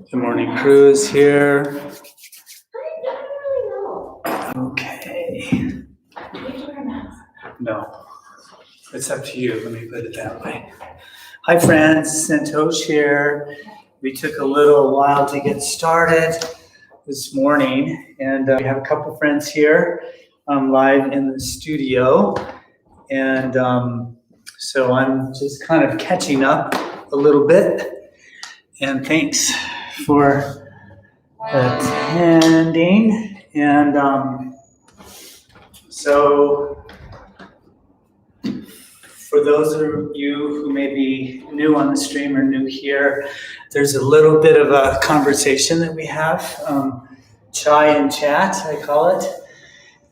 Good morning, crew is here. Okay. No, it's up to you. Let me put it that way. Hi, friends. Santosh here. We took a little while to get started this morning, and we have a couple friends here live in the studio. And so I'm just kind of catching up a little bit. And thanks for attending. And so for those of you who may be new on the stream or new here, there's a little bit of a conversation that we have, chai and chat, I call it.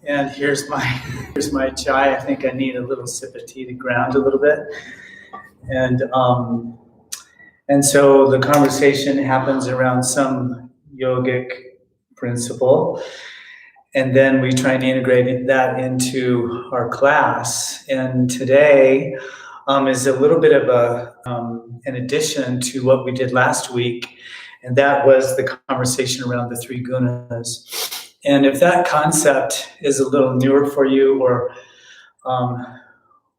And here's my chai. I think I need a little sip of tea to ground a little bit. And so the conversation happens around some yogic principle. And then we try and integrate that into our class. And today is a little bit of an addition to what we did last week. And that was the conversation around the three gunas. And if that concept is a little newer for you, or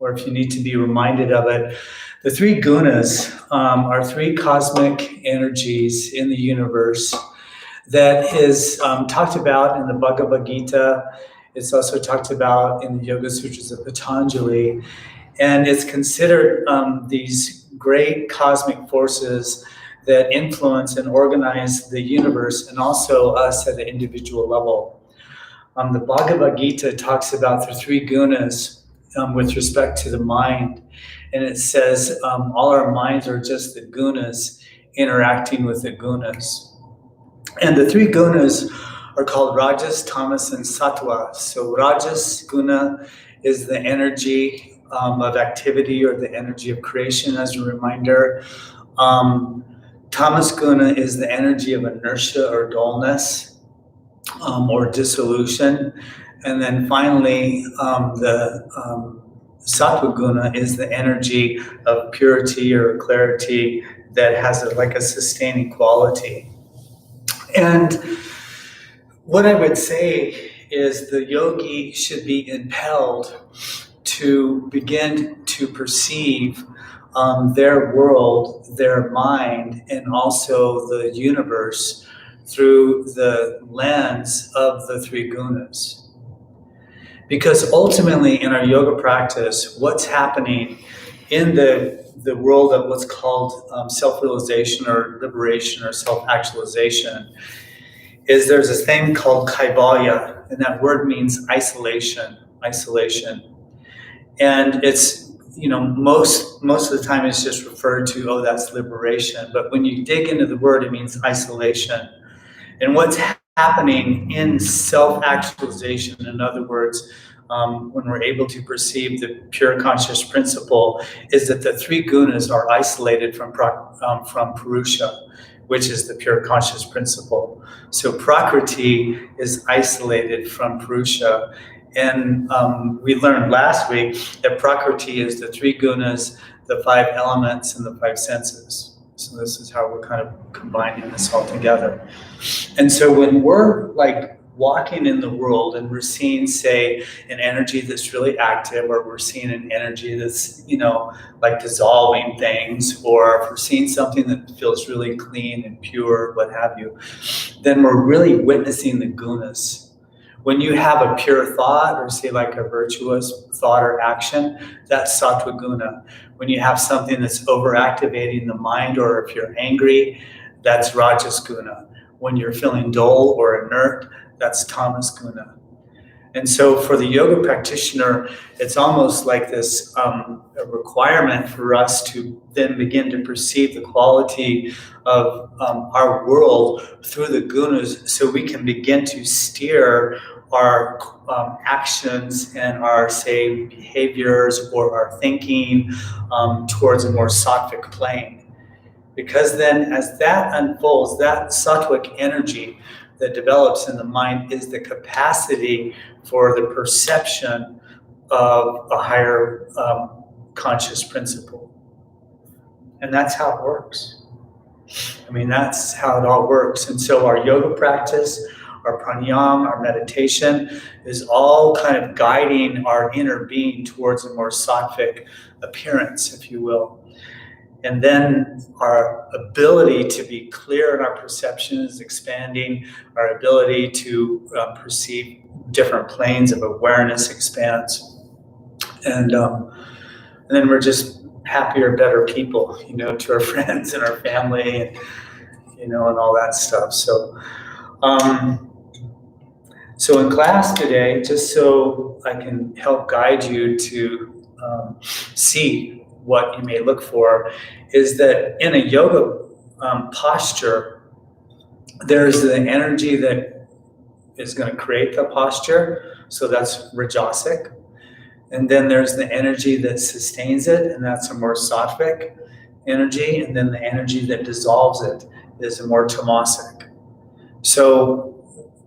if you need to be reminded of it, the three gunas are three cosmic energies in the universe that is talked about in the Bhagavad Gita. It's also talked about in the Yoga Sutras of Patanjali. And it's considered these great cosmic forces that influence and organize the universe and also us at the individual level. The Bhagavad Gita talks about the three gunas with respect to the mind. And it says all our minds are just the gunas interacting with the gunas. And the three gunas are called Rajas, Tamas, and Sattva. So Rajas guna is the energy of activity or the energy of creation, as a reminder. Tamas guna is the energy of inertia or dullness or dissolution. And then finally, the Sattva guna is the energy of purity or clarity that has like a sustaining quality. And what I would say is the yogi should be impelled to begin to perceive their world, their mind, and also the universe through the lens of the three gunas. Because ultimately in our yoga practice, what's happening in the world of what's called self-realization or liberation or self-actualization is there's this thing called Kybalya, and that word means isolation. And it's, most of the time it's just referred to, oh, that's liberation. But when you dig into the word, it means isolation. And what's happening in self-actualization, in other words, when we're able to perceive the pure conscious principle, is that the three gunas are isolated from Purusha, which is the pure conscious principle. So Prakriti is isolated from Purusha. And we learned last week that Prakriti is the three gunas, the five elements, and the five senses. So this is how we're kind of combining this all together. And so when we're like walking in the world and we're seeing, say, an energy that's really active, or we're seeing an energy that's, like dissolving things, or if we're seeing something that feels really clean and pure, what have you, then we're really witnessing the gunas. When you have a pure thought, or say like a virtuous thought or action, that's Sattva guna. When you have something that's overactivating the mind, or if you're angry, that's Rajas guna. When you're feeling dull or inert, that's Tamas guna. And so for the yoga practitioner, it's almost like this a requirement for us to then begin to perceive the quality of our world through the gunas, so we can begin to steer our actions and our, say, behaviors or our thinking towards a more sattvic plane. Because then as that unfolds, that sattvic energy that develops in the mind is the capacity for the perception of a higher conscious principle. And that's how it works. I mean, that's how it all works. And so our yoga practice, our pranayama, our meditation is all kind of guiding our inner being towards a more sattvic appearance, if you will. And then our ability to be clear in our perceptions, expanding, our ability to perceive different planes of awareness expands. And then we're just happier, better people, to our friends and our family, and, and all that stuff. So, so in class today, just so I can help guide you to see what you may look for, is that in a yoga posture, there's the energy that is going to create the posture. So that's rajasic. And then there's the energy that sustains it, and that's a more sattvic energy. And then the energy that dissolves it is a more tamasic. So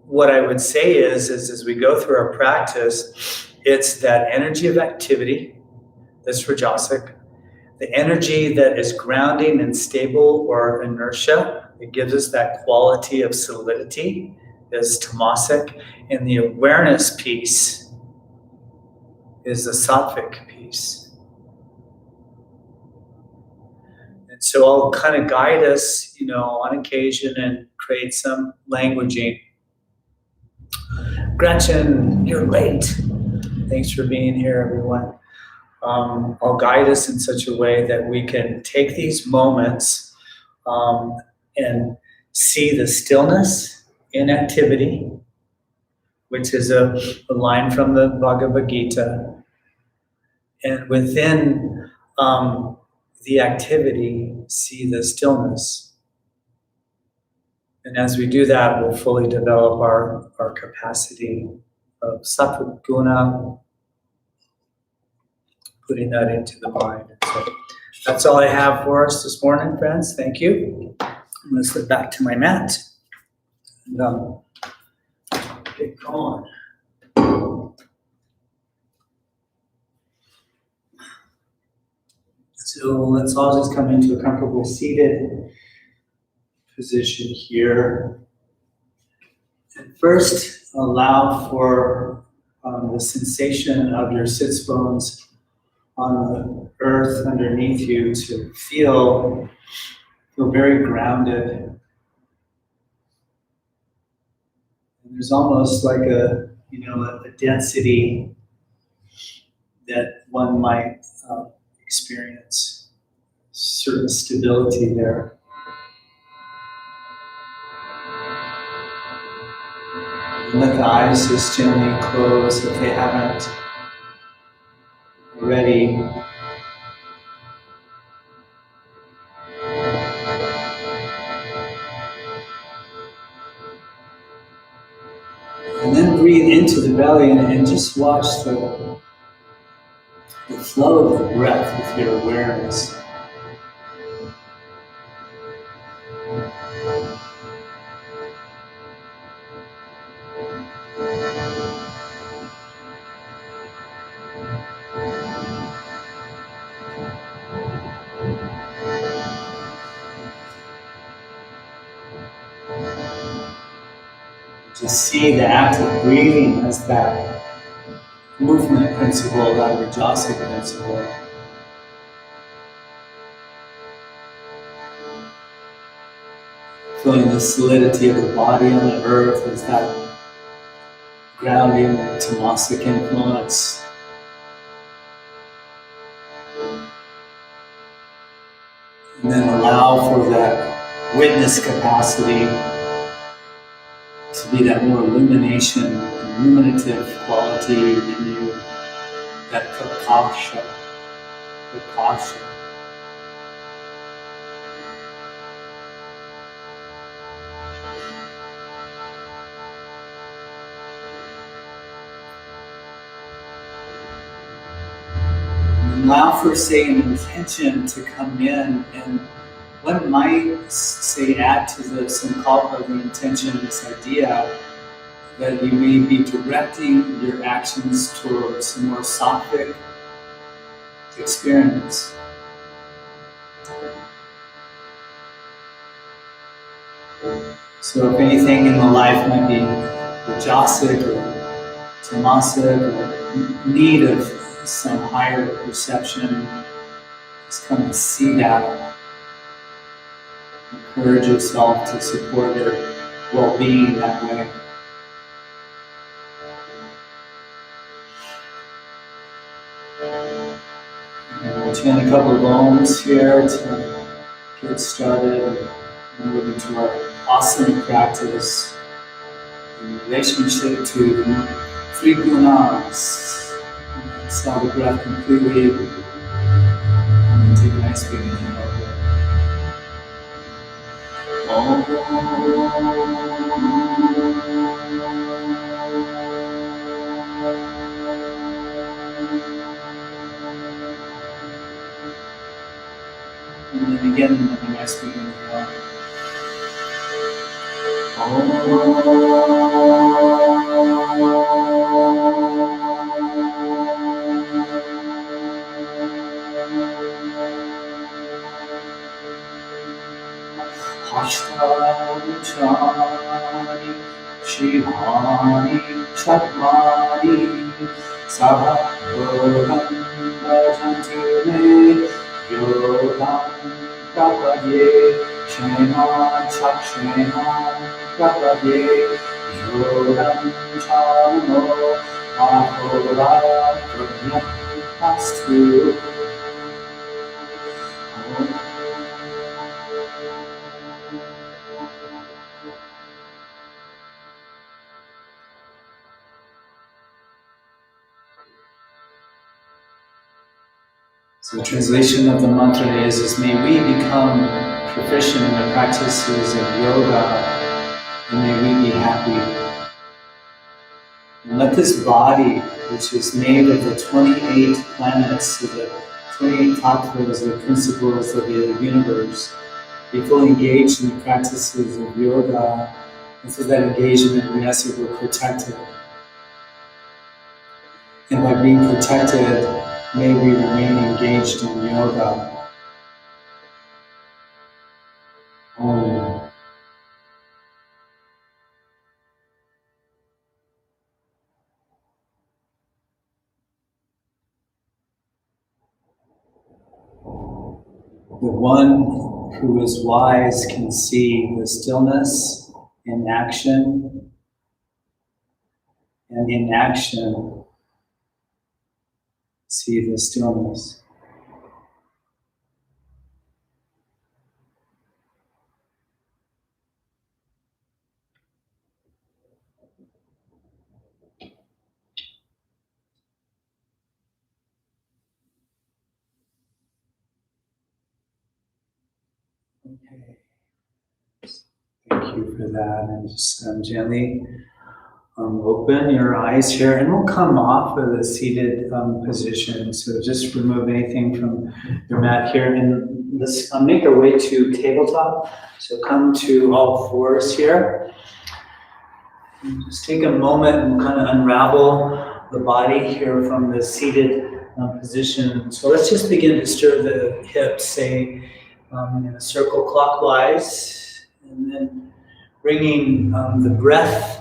what I would say is as we go through our practice, it's that energy of activity that's rajasic, the energy that is grounding and stable or inertia. It gives us that quality of solidity is tamasic, and the awareness piece is the sattvic piece. And so I'll kind of guide us, on occasion and create some languaging. Gretchen, you're late. Thanks for being here, everyone. I'll guide us in such a way that we can take these moments and see the stillness in activity, which is a line from the Bhagavad Gita. And within the activity, see the stillness. And as we do that, we'll fully develop our capacity of sattva guna, putting that into the mind. So that's all I have for us this morning, friends. Thank you. I'm going to slip back to my mat and get going. So let's all just come into a comfortable seated position here. And first, allow for the sensation of your sits bones on the earth underneath you to feel very grounded. And there's almost like a density that one might experience, certain stability there. And let the eyes just gently close if they haven't already. And then breathe into the belly and just watch the flow of the breath with your awareness. Just see the act of breathing as that movement principle, that rajasic principle. Feeling the solidity of the body on the earth as that grounding, tamasic influence. And then allow for that witness capacity to be that more illumination, illuminative quality in you, that prakasha. And allow for, say, an intention to come in, and one might say add to the sankalpa, the intention, this idea that you may be directing your actions towards a more sattvic experience. So if anything in the life might be rajasic or tamasic or need of some higher perception, just kind of see that. Encourage yourself to support your well-being that way. And we'll chant a couple of ohms here to get started and move into our asana practice in relationship to the three gunas. Exhale the breath completely and take a nice big inhale. And then again, a nice big inhale. Ashtani Shivani Chatmani Saha Yogam Bhajanti Me Yogam Prapade Shema Chakshema Prapade Yogam Chano Ahora Prajna Astu. So the translation of the mantra is may we become proficient in the practices of yoga, and may we be happy. And let this body, which is made of the 28 planets, of the 28 tattvas, the principles of the universe, be fully engaged in the practices of yoga, and through that engagement we ask that we're protected. And by being protected, may we remain engaged in yoga. Om. The one who is wise can see the stillness in action, and in action see the stillness. Okay. Thank you for that. And just gently open your eyes here, and we'll come off of the seated position. So just remove anything from your mat here, and let's make our way to tabletop. So come to all fours here. And just take a moment and kind of unravel the body here from the seated position. So let's just begin to stir the hips, say in a circle clockwise, and then bringing the breath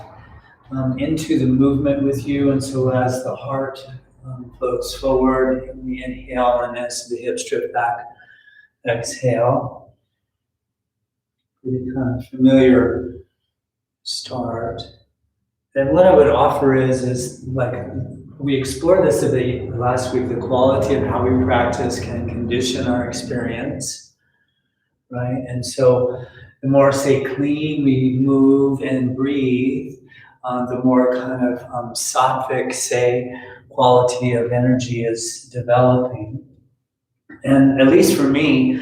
into the movement with you, and so as the heart floats forward, we inhale, and as the hips drift back, exhale. Pretty kind of familiar start. And what I would offer is like we explored this a bit last week, the quality of how we practice can condition our experience, right? And so the more, say, clean we move and breathe, the more kind of sattvic, say, quality of energy is developing. And at least for me,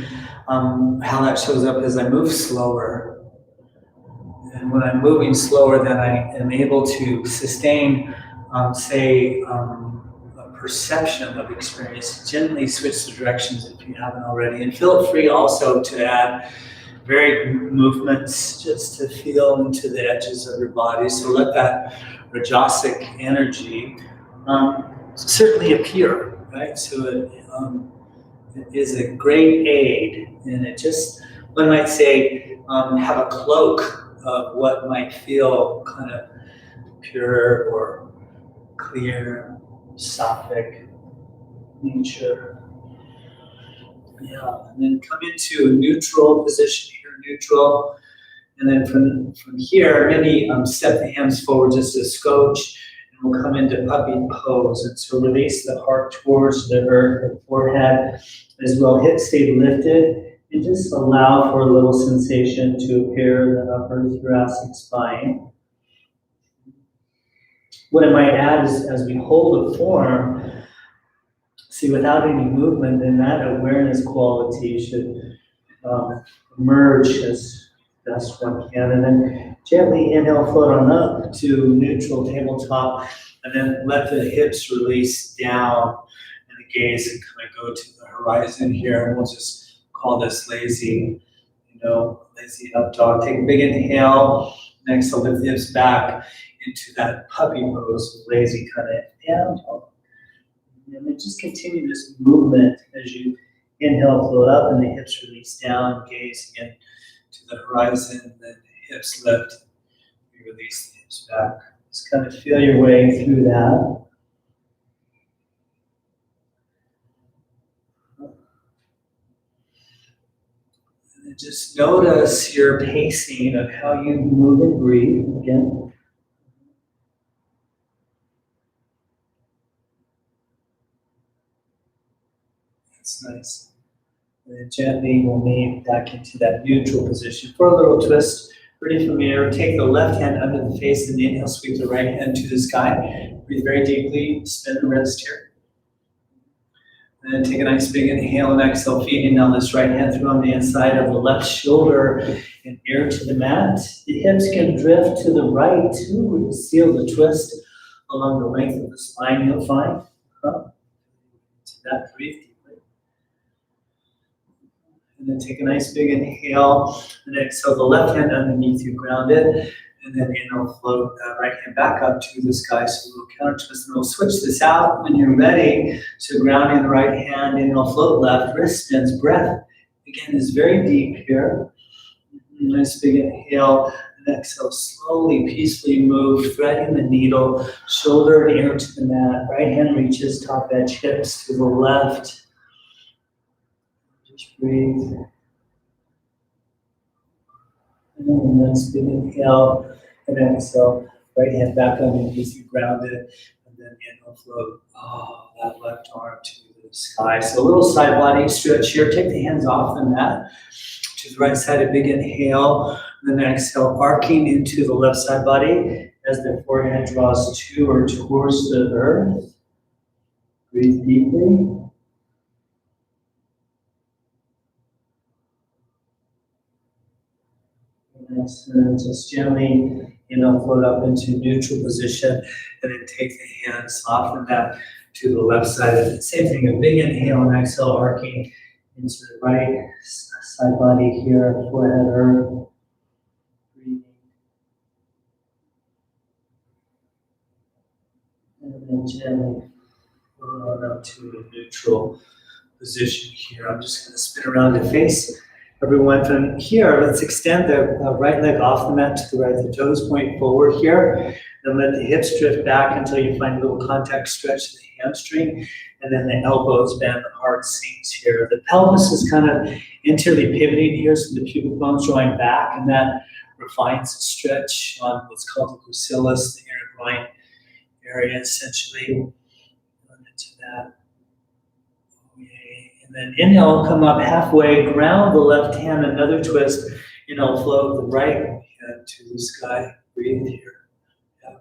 how that shows up is I move slower. And when I'm moving slower, then I am able to sustain, say, a perception of experience. Gently switch the directions if you haven't already. And feel free also to add varied movements just to feel into the edges of your body. So let that rajasic energy certainly appear, right? So it is a great aid, and it just, one might say, have a cloak of what might feel kind of pure or clear, sattvic nature. Yeah, and then come into a neutral position here, neutral. And then from here, maybe step the hands forward just a scotch, and we'll come into puppy pose. And so release the heart towards the earth, the forehead as well. Hips stay lifted, and just allow for a little sensation to appear in the upper thoracic spine. What I might add is, as we hold the form, see, without any movement, then that awareness quality should emerge as best one can. And then gently inhale, float on up to neutral tabletop, and then let the hips release down and the gaze and kind of go to the horizon here. And we'll just call this lazy, lazy up dog. Take a big inhale. Next, I'll lift the hips back into that puppy pose, lazy kind of down dog. And then just continue this movement as you inhale, float up, and the hips release down, gaze again to the horizon, then the hips lift, you release the hips back. Just kind of feel your way through that. And then just notice your pacing of how you move and breathe again. That's nice. And then gently we'll move back into that neutral position for a little twist. Pretty familiar. Take the left hand under the face and inhale, sweep the right hand to the sky. Breathe very deeply, spin the wrist here. And then take a nice big inhale and exhale, feeding down this right hand through on the inside of the left shoulder and ear to the mat. The hips can drift to the right too. Seal the twist along the length of the spine, you'll find. To that, breathe deeply. And then take a nice big inhale, and exhale the left hand underneath you, grounded, and then inhale, float right hand back up to the sky. So we'll counter twist, and we'll switch this out when you're ready. So grounding the right hand, inhale, float left, wrist spins, breath again is very deep here. Nice big inhale, and exhale, slowly, peacefully move, threading the needle, shoulder and ear to the mat. Right hand reaches top edge, hips to the left. Just breathe. And then nice big inhale and exhale. Right hand back underneath you, grounded. And then inhale, float that left arm to the sky. So a little side body stretch here. Take the hands off the mat. To the right side, a big inhale. And then exhale, arcing into the left side body as the forehead draws to or towards the earth. Breathe deeply. And just gently, float up into neutral position, and then take the hands, soften that to the left side. Same thing, a big inhale and exhale, arcing into the right side body here, forehead, earth. Breathing. And then gently float up to a neutral position here. I'm just going to spin around to face everyone from here. Let's extend the right leg off the mat to the right. The toes point forward here. Then let the hips drift back until you find a little contact stretch to the hamstring. And then the elbows bend, the heart sinks here. The pelvis is kind of internally pivoting here, so the pubic bone's drawing back, and that refines the stretch on what's called the gracilis, the inner groin area, essentially. Into that. And then inhale, come up halfway, ground the left hand, another twist. Float the right hand to the sky. Breathe here.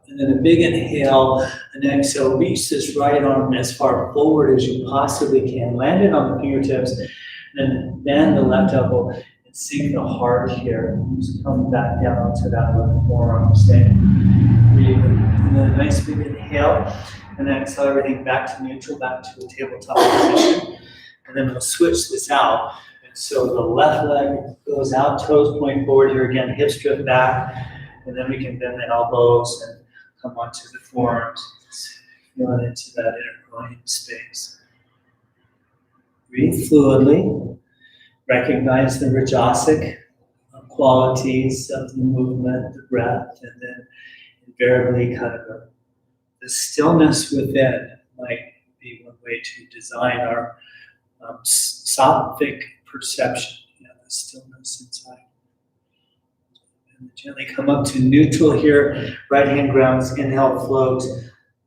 And then a big inhale, and exhale, reach this right arm as far forward as you possibly can. Land it on the fingertips, and then bend the left elbow and sink the heart here. Just come back down to that left forearm. Stay. Breathe. And then a nice big inhale, and exhale everything back to neutral, back to a tabletop position. And then we'll switch this out. And so the left leg goes out, toes point forward here again, hips drift back, and then we can bend the elbows and come onto the forearms, feeling into that inner groin space. Breathe fluidly. Recognize the Rajasic qualities of the movement, the breath, and then invariably kind of the stillness within might be one way to design our sattvic perception, the stillness inside. And gently come up to neutral here. Right hand grounds, inhale, float.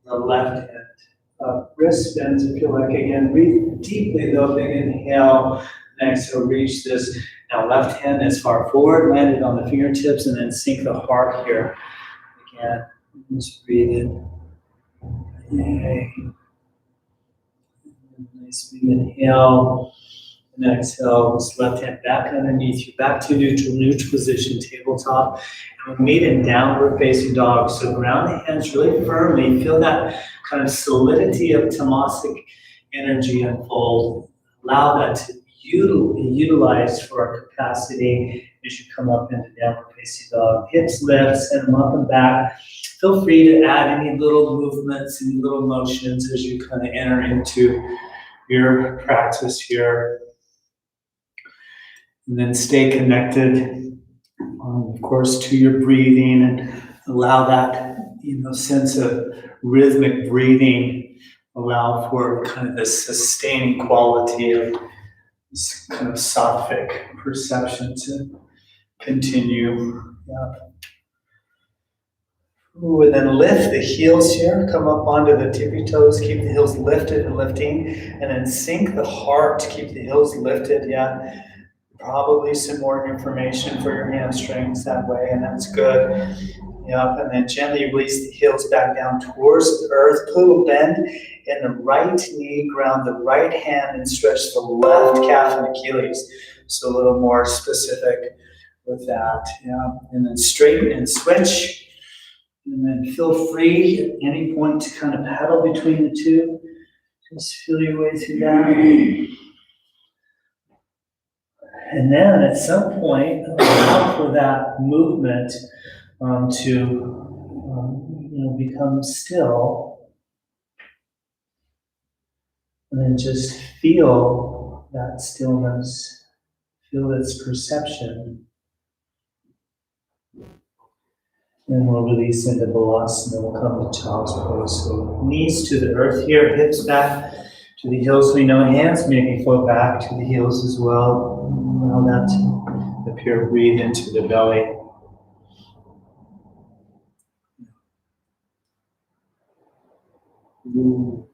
The left hand wrist bends if you like. Again, breathe deeply though. Big inhale. Exhale, reach this. Now left hand as far forward, landed on the fingertips, and then sink the heart here. Again, just breathe in. Yay. Nice big inhale. And exhale, this left hand back underneath you, back to neutral position, tabletop. And we'll meet in downward facing dog. So ground the hands really firmly. Feel that kind of solidity of tamasic energy unfold. Allow that to be utilized for our capacity as you come up into downward facing dog. Hips lift, send them up and back. Feel free to add any little movements, any little motions as you kind of enter into your practice here. And then stay connected, of course, to your breathing, and allow that, sense of rhythmic breathing, allow for kind of this sustaining quality of this kind of sattvic perception to continue. Yeah. Ooh, and then lift the heels here, come up onto the tippy toes, keep the heels lifted and lifting, and then sink the heart, keep the heels lifted, yeah. Probably some more information for your hamstrings that way, and that's good. Yep, and then gently release the heels back down towards the earth. Put a little bend in the right knee, ground the right hand, and stretch the left calf and Achilles. So a little more specific with that. Yeah, and then straighten and switch. And then feel free at any point to kind of paddle between the two. Just feel your way through that. And then at some point, allow for that movement to become still. And then just feel that stillness, feel its perception. And we'll release into Balasana. We'll come to Child's Pose. So knees to the earth here, hips back to the heels. We know hands maybe flow back to the heels as well. Allow that to appear. Breathe into the belly. Ooh.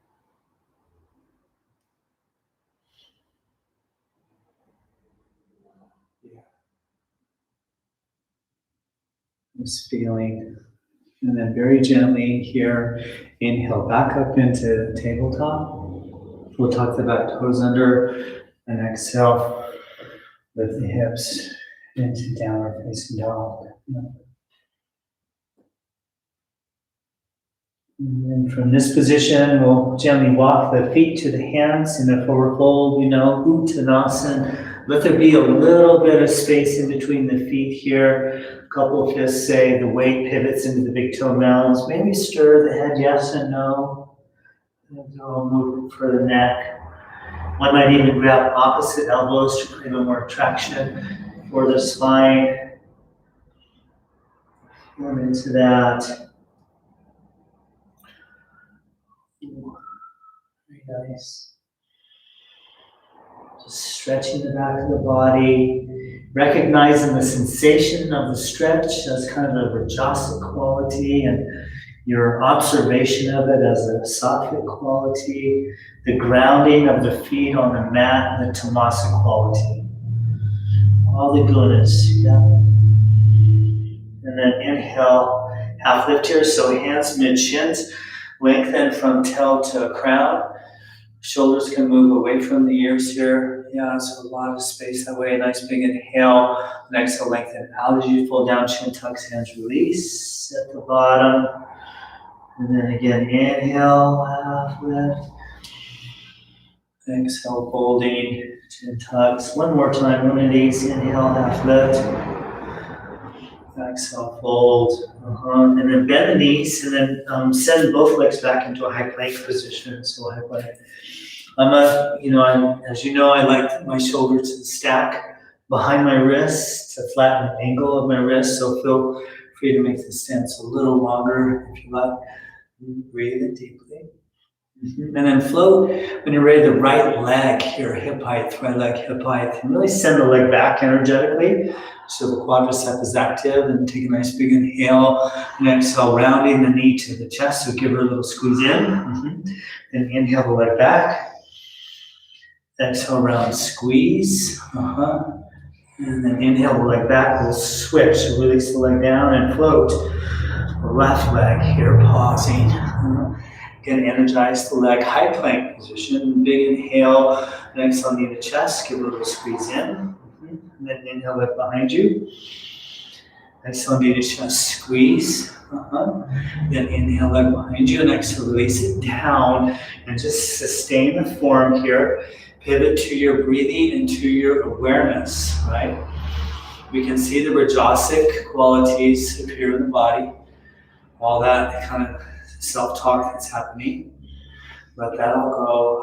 Yeah. This feeling. And then very gently here, inhale back up into tabletop. We'll talk about toes under, and exhale. Lift the hips into downward facing dog. And then from this position, we'll gently walk the feet to the hands in a forward fold, Uttanasana. Let there be a little bit of space in between the feet here. A couple of fists say the weight pivots into the big toe mounds. Maybe stir the head yes and no. And do a little movement for the neck. One might even grab opposite elbows to create a more traction for the spine. Come into that. Very nice. Just stretching the back of the body, recognizing the sensation of the stretch as kind of a rajasic quality, and your observation of it as a sattvic quality, the grounding of the feet on the mat, the tamasic quality. All the gunas, yeah. And then inhale, half lift here, so hands mid-shins, lengthen from tail to crown. Shoulders can move away from the ears here. Yeah, so a lot of space that way. Nice big inhale. And exhale, lengthen out as you fold down, chin tucks, hands release at the bottom. And then again, inhale, half lift. Exhale, folding, chin tucks. One more time, one of these. Inhale, half lift. Exhale, fold. And then bend the knees, and then send both legs back into a high plank position. So high plank. As you know, I like my shoulders to stack behind my wrist to flatten the angle of my wrist. So feel free to make the stance a little longer if you like. Breathe in deeply. And then float when you're ready, the right leg here, hip height, right leg, hip height. And really send the leg back energetically. So the quadricep is active, and take a nice big inhale. And exhale, rounding the knee to the chest. So give her a little squeeze in. Then inhale the leg back. Exhale, round squeeze. And then inhale the leg back. We'll switch. So release the leg down and float. The left leg here, pausing. Again, energize the leg, high plank position. Big inhale. And exhale, knee to chest. Give a little squeeze in. And then inhale, leg behind you. Exhale, knee to chest, squeeze. Then inhale, leg behind you. And exhale, release it down. And just sustain the form here. Pivot to your breathing and to your awareness, right? We can see the Rajasic qualities appear in the body. All that kind of self-talk that's happening. Let that all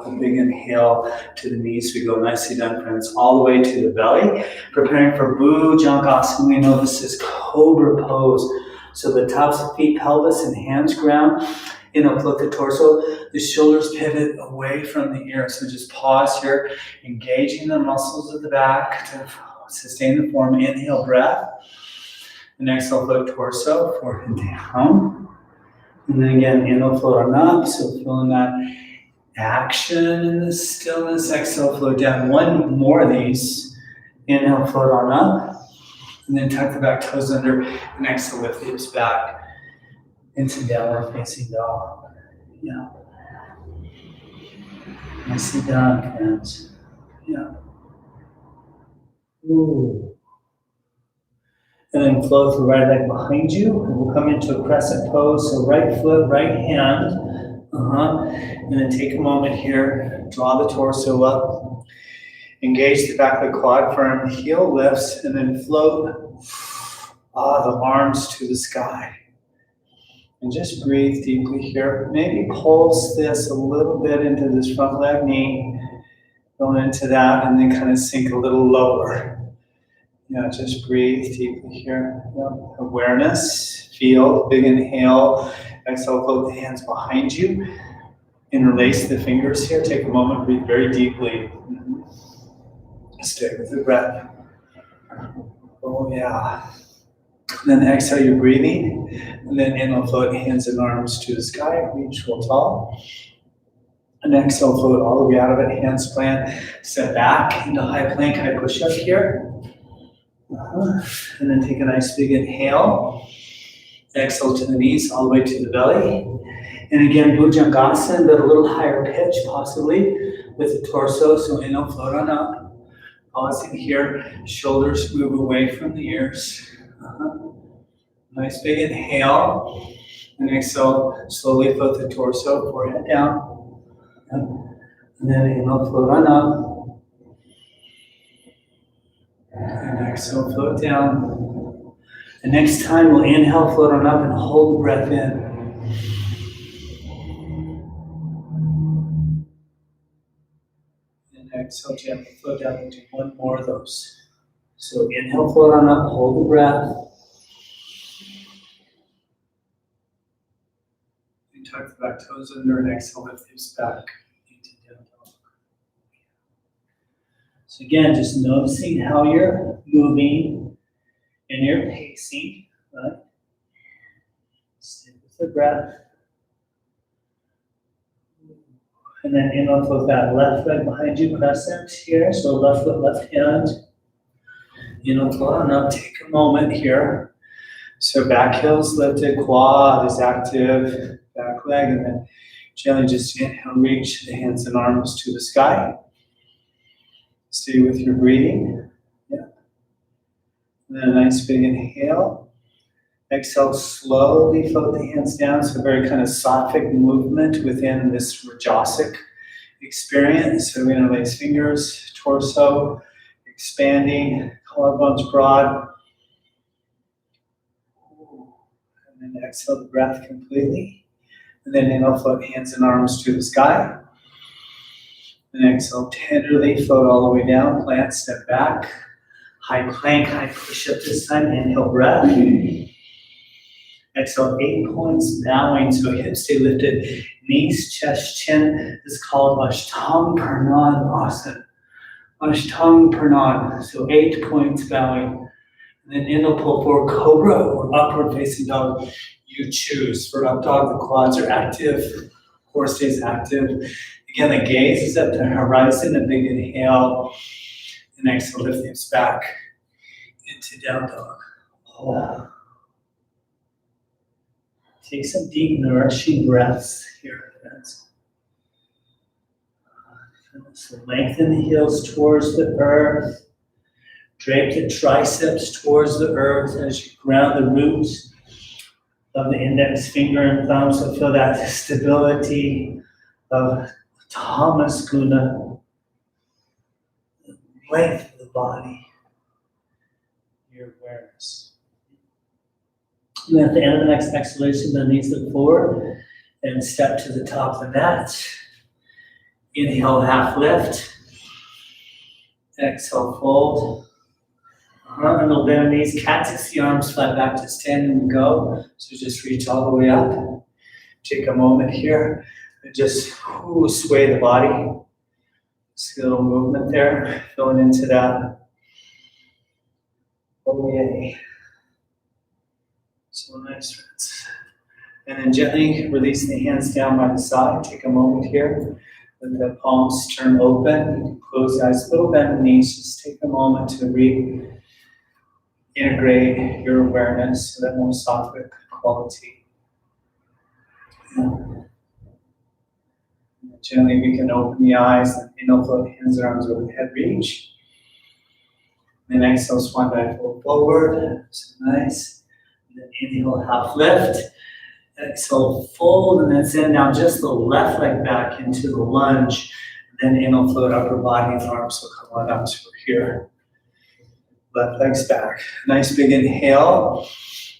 go. A big inhale to the knees. We go nicely done, friends, all the way to the belly. Preparing for Bhujangasana. We know this is Cobra Pose. So the tops of feet, pelvis, and hands ground. Float the torso. The shoulders pivot away from the ear. So just pause here, engaging the muscles of the back to sustain the form. Inhale, breath. And exhale, float torso, forehead down. And then again, inhale, float on up. So feeling that action in the stillness. Exhale, float down. One more of these. Inhale, float on up. And then tuck the back toes under. And exhale, lift the hips back into downward facing dog. Yeah. Nicely done, friends. Yeah. Ooh. And then flow the right leg behind you. And we'll come into a crescent pose. So right foot, right hand. And then take a moment here. Draw the torso up. Engage the back of the quad firm. Heel lifts. And then float the arms to the sky. And just breathe deeply here. Maybe pulse this a little bit into this front leg knee. Go into that and then kind of sink a little lower. Just breathe deeply here. Awareness, feel, big inhale. Exhale, float the hands behind you. Interlace the fingers here. Take a moment, breathe very deeply. Stay with the breath. Oh yeah. And then exhale your breathing. And then inhale, float hands and arms to the sky. Reach real tall. And exhale, float all the way out of it. Hands plant. Step back into high plank, high push up here. And then take a nice big inhale. Exhale to the knees, all the way to the belly. And again, Bhujangasana, but a little higher pitch, possibly, with the torso. So inhale, float on up. Pausing here, shoulders move away from the ears. Nice big inhale. And exhale, slowly float the torso, forehead down. And then inhale, float on up. And exhale, float down. And next time we'll inhale, float on up, and hold the breath in. And exhale, gently float down into one more of those. So inhale, float on up, hold the breath. And tuck the back toes under, and exhale, lift hips back into down dog. So again, just noticing how you're moving and you're pacing, right? Stay with the breath. And then inhale, float that left leg behind you, crescent here. So left foot, left hand. Inhale, float on up. Take a moment here. So back heel's lifted, quad is active, back leg, and then gently just inhale, reach the hands and arms to the sky. Stay with your breathing. Yeah. And then a nice big inhale. Exhale, slowly float the hands down. So very kind of sattvic movement within this Rajasic experience. So we're going to lace fingers, torso, expanding, collarbones broad. And then exhale the breath completely. And then inhale, float hands and arms to the sky. And exhale, tenderly float all the way down, plant, step back, High plank, high push-up this time. Inhale, breath. Exhale, 8 points, bowing, so hips stay lifted. Knees, chest, chin. This is called Ashtanga Pranayama. Ashtanga Pranayama. So 8 points, bowing. And then inhale, pull forward, cobra or upward facing dog. You choose. For up dog, the quads are active. Core stays active. Again, the gaze is at the horizon. A big inhale. And exhale, lift the hips back into down dog. Oh. Take some deep, nourishing breaths here, friends. So lengthen the heels towards the earth. Drape the triceps towards the earth as you ground the roots of the index finger and thumb. So feel that stability of Tamas Guna, the length of the body, your awareness. And at the end of the next exhalation, the knees look forward and step to the top of the mat. Inhale, half lift. Exhale, fold. And we'll bend the knees, cat 60 arms flat back to stand and go. So just reach all the way up. Take a moment here and just sway the body. See a little movement there, filling into that. Oh, yay. So nice, friends. And then gently release the hands down by the side. Take a moment here. Let the palms turn open. Close the eyes, little bend the knees. Just take a moment to reintegrate your awareness to that more sattvic quality. And gently we can open the eyes and inhale, float hands and arms over the head, reach. And then exhale, swan dive, fold forward. So nice. And then inhale, half lift. Exhale, fold, and then send down just the left leg back into the lunge. And then inhale, float upper body and arms will come on up to here. Left leg's back. Nice big inhale.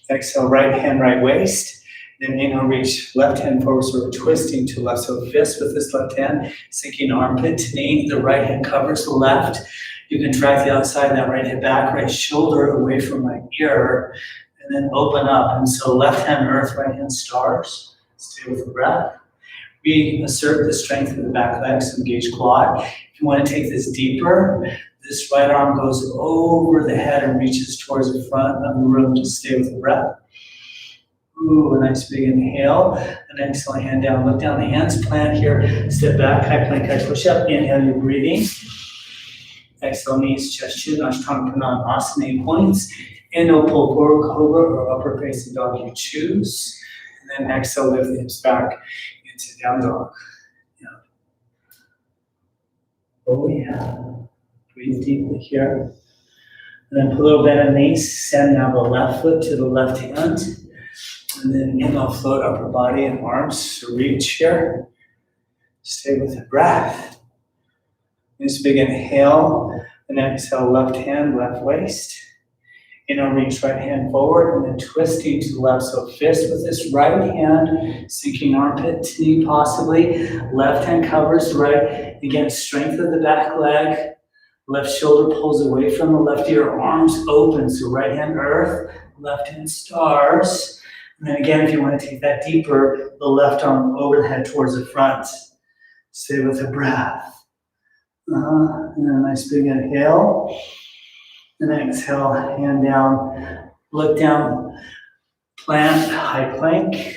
Exhale, right hand, right waist. Then inhale, reach left hand forward, so we're twisting to left. So fist with this left hand, sinking armpit to knee. The right hand covers the left. You can track the outside of that right hip back, right shoulder away from my ear. And then open up. And so left hand earth, right hand stars. Stay with the breath. Reassert the strength of the back legs, engage quad. If you want to take this deeper, this right arm goes over the head and reaches towards the front of the room. Just stay with the breath. Ooh, a nice big inhale. And exhale, hand down. Look down the hands, plant here. Step back, high plank, high push up. Inhale, you're breathing. Exhale, knees, chest, chin, Ashtanga Pranayama, 8 points. Inhale, pull forward, cobra or upper facing dog, you choose. And then exhale, lift the hips back into down dog. Yeah. Oh yeah. Breathe deeply here. And then pull a little bend in the knees, send now the left foot to the left hand. And then inhale, float upper body and arms, so reach here. Stay with the breath. Nice big inhale, and exhale, left hand, left waist. Inhale, reach right hand forward, and then twisting to the left. So fist with this right hand, sinking armpit to knee possibly. Left hand covers the right. Again, strength of the back leg. Left shoulder pulls away from the left ear, arms open. So right hand earth, left hand stars. And then again, if you want to take that deeper, the left arm over the head towards the front. Stay with the breath. And then a nice big inhale. And then exhale, hand down, look down, plant, high plank,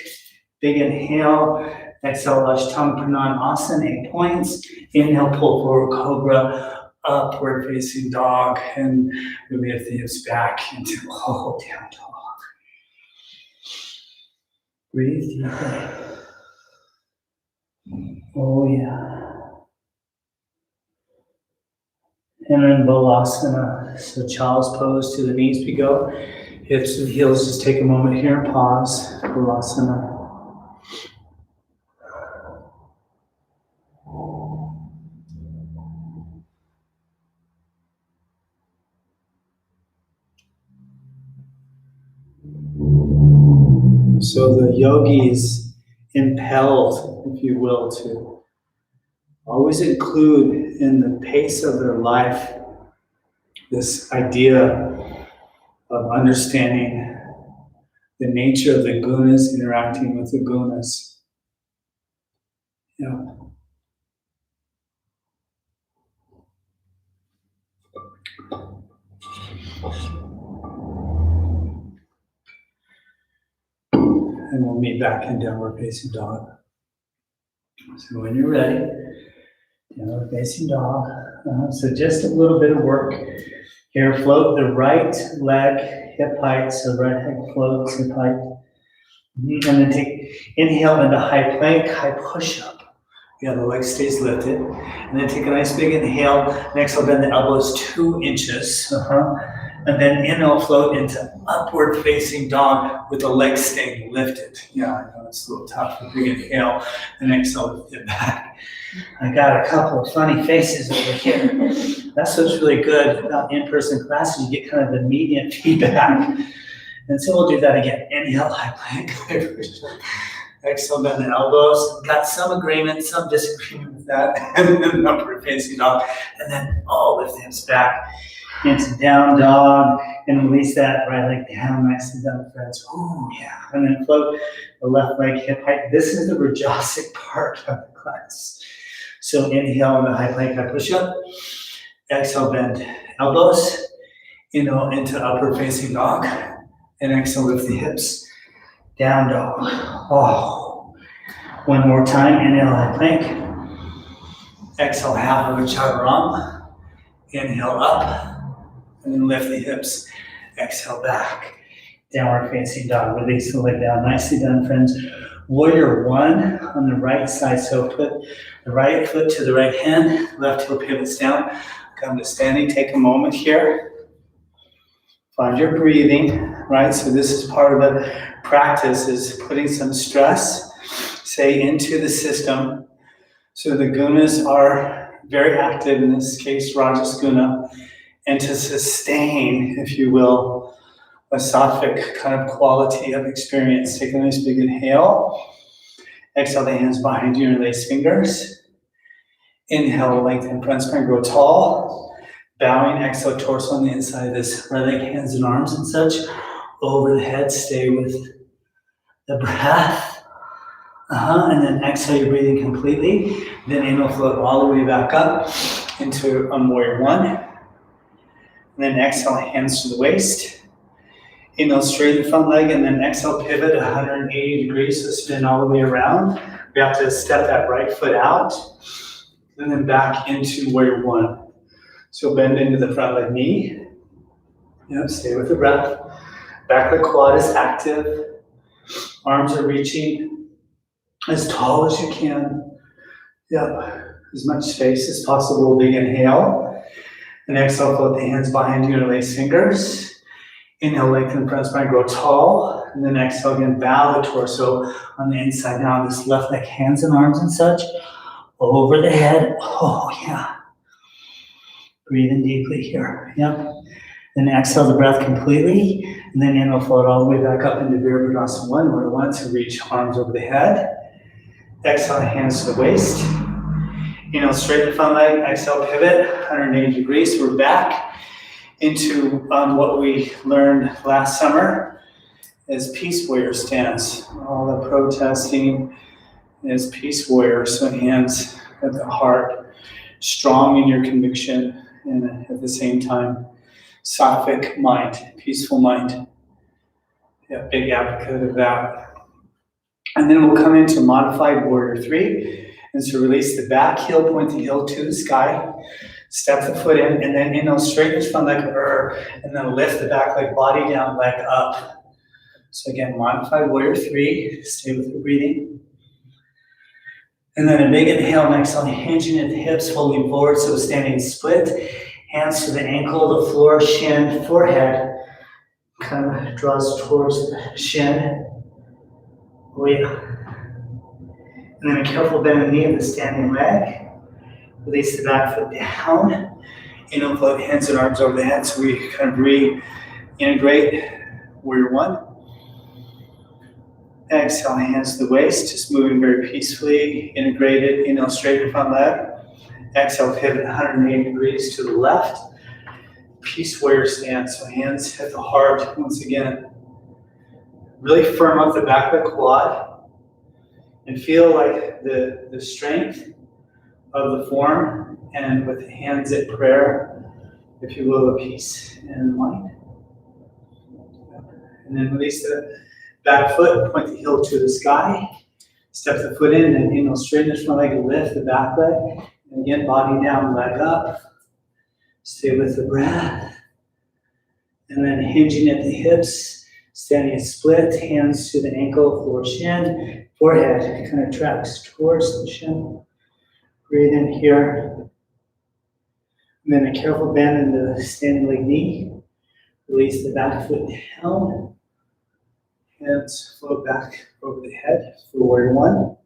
big inhale, exhale, Ashtanga Pranayama, 8 points. Inhale, pull forward, cobra, upward facing dog, and we lift the hips back into down dog. Breathe deeply. Oh yeah. And then Balasana, so child's pose, to the knees we go. Hips and heels, just take a moment here and pause. Balasana. So the yogi is impelled, if you will, to always include in the pace of their life this idea of understanding the nature of the gunas interacting with the gunas. Yeah. And we'll meet back in downward facing dog. So when you're ready, downward facing dog. So just a little bit of work here. Float the right leg hip height. So right leg floats hip height. And then inhale into high plank, high push up. Yeah, the leg stays lifted. And then take a nice big inhale. And exhale, bend the elbows 2 inches. And then inhale, float into upward facing dog with the legs staying lifted. Yeah, I know it's a little tough. A big inhale, and exhale, lift it back. I got a couple of funny faces over here. That's what's really good about in-person classes. You get kind of immediate feedback. And so we'll do that again. Inhale, high plank. Exhale, bend the elbows. Got some agreement, some disagreement with that. And then upward facing dog. And then lift the hips back into down dog. And release that right leg down, nicely done, friends. Oh, yeah. And then float the left leg hip height. This is the Rajasic part of the class. So inhale into high plank, high push up. Exhale, bend elbows. Inhale into upward facing dog. And exhale, lift the hips. Down dog. Oh. One more time. Inhale, high plank. Exhale, half of a chaturanga. Inhale up. And then lift the hips. Exhale back. Downward facing dog. Release the leg down. Nicely done, friends. Warrior 1 on the right side. So put the right foot to the right hand. Left heel pivots down. Come to standing. Take a moment here. Find your breathing, right? So this is part of the practice, is putting some stress, say, into the system. So the gunas are very active, in this case, Rajas guna, and to sustain, if you will, a sattvic kind of quality of experience. Take a nice big inhale. Exhale the hands behind you, interlace fingers. Inhale, lengthen front spine, grow tall. Bowing, exhale, torso on the inside of this right leg, hands and arms and such. Over the head, stay with the breath. And then exhale, you're breathing completely. Then inhale, float all the way back up into warrior 1. And then exhale, hands to the waist. Inhale, straighten the front leg, and then exhale, pivot 180 degrees, so spin all the way around. We have to step that right foot out, and then back into warrior 1. So bend into the front leg knee. Yep, stay with the breath. Back leg quad is active. Arms are reaching as tall as you can. Yep, as much space as possible. Big inhale. And exhale, float the hands behind you, interlace fingers. Inhale, lengthen front spine, grow tall. And then exhale again, bow the torso on the inside. Now this left leg, hands and arms and such. Over the head. Oh, yeah. Breathing deeply here. Yep. Then exhale the breath completely. And then inhale, float all the way back up into Virabhadrasana 1, where we want to reach arms over the head. Exhale, hands to the waist. Inhale, straighten the front leg. Exhale, pivot 180 degrees. We're back into what we learned last summer as peace warrior stance. All the protesting is peace warrior. So hands at the heart, strong in your conviction. And at the same time, sattvic mind, peaceful mind. Yeah, big advocate of that. And then we'll come into modified warrior 3. And so release the back heel, point the heel to the sky. Step the foot in, and then inhale, straighten the front leg, and then lift the back leg, body down, leg up. So again, modified warrior 3. Stay with the breathing. And then a big inhale and exhale, hinging at the hips, folding forward, so standing split. Hands to the ankle, the floor, shin, forehead. Kind of draws towards the shin. Oh yeah. And then a careful bend in the knee of the standing leg. Release the back foot down. Inhale, float hands and arms over the head, so we kind of reintegrate warrior 1. Exhale, hands to the waist, just moving very peacefully, integrated. Inhale, straighten front leg. Exhale, pivot 180 degrees to the left. Peace warrior stance. So hands at the heart once again. Really firm up the back of the quad and feel like the strength of the form, and with the hands at prayer, if you will, a peace in the mind. And then release the back foot, point the heel to the sky. Step the foot in and straighten the front leg, lift the back leg. And again, body down, leg up. Stay with the breath. And then hinging at the hips, standing at split, hands to the ankle, floor, shin, forehead kind of tracks towards the shin. Breathe in here. And then a careful bend in the standing leg knee. Release the back foot down. Hands float back over the head for warrior one.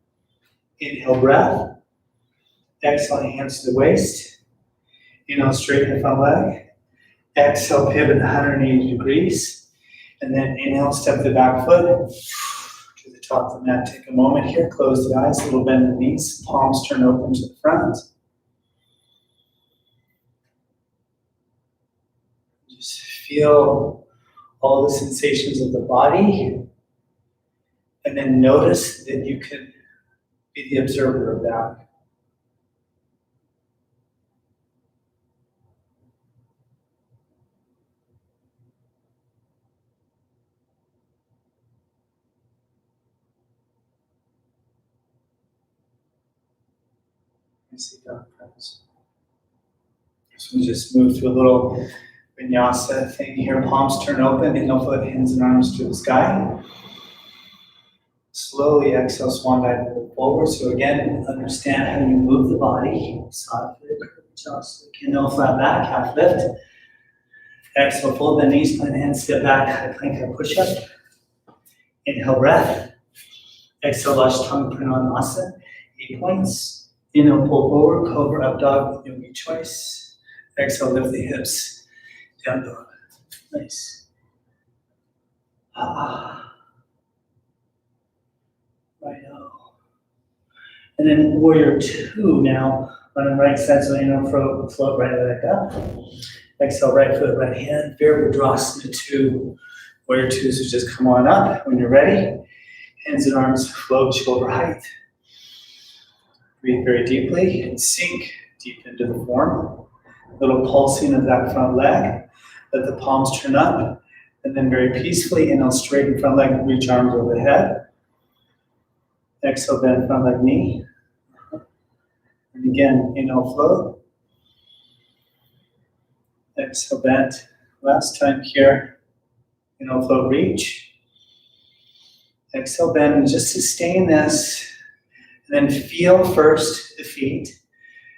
Inhale, breath. Exhale, hands to the waist. Inhale, straighten the front leg. Exhale, pivot 180 degrees. And then inhale, step the back foot to the top of the mat. Take a moment here, close the eyes, a little bend in the knees, palms turn open to the front. Just feel all the sensations of the body, and then notice that you can be the observer of that. I see that, friends. So we just move to a little vinyasa thing here. Palms turn open, inhale, float hands and arms to the sky. Slowly exhale, swan dive forward. So again, understand how you move the body. Side flip, just inhale, flat back, half lift. Exhale, fold the knees, plant hands, step back, high plank or push up. Inhale, breath. Exhale, Ashtanga Pranayama, 8 points. Inhale, pull forward, cobra, up dog, yogi choice. Exhale, lift the hips, down dog. Nice. Right-o. And then warrior two now on the right side. So inhale, float right leg up. Exhale, right foot, right hand. Virabhadrasana 2. Warrior two, so just come on up when you're ready. Hands and arms float shoulder height. Breathe very deeply and sink deep into the form. A little pulsing of that front leg. Let the palms turn up. And then very peacefully, inhale, straighten front leg, reach arms overhead. Exhale, bend front leg knee. And again, inhale, float. Exhale, bend. Last time here. Inhale, float, reach. Exhale, bend, and just sustain this. And then feel first the feet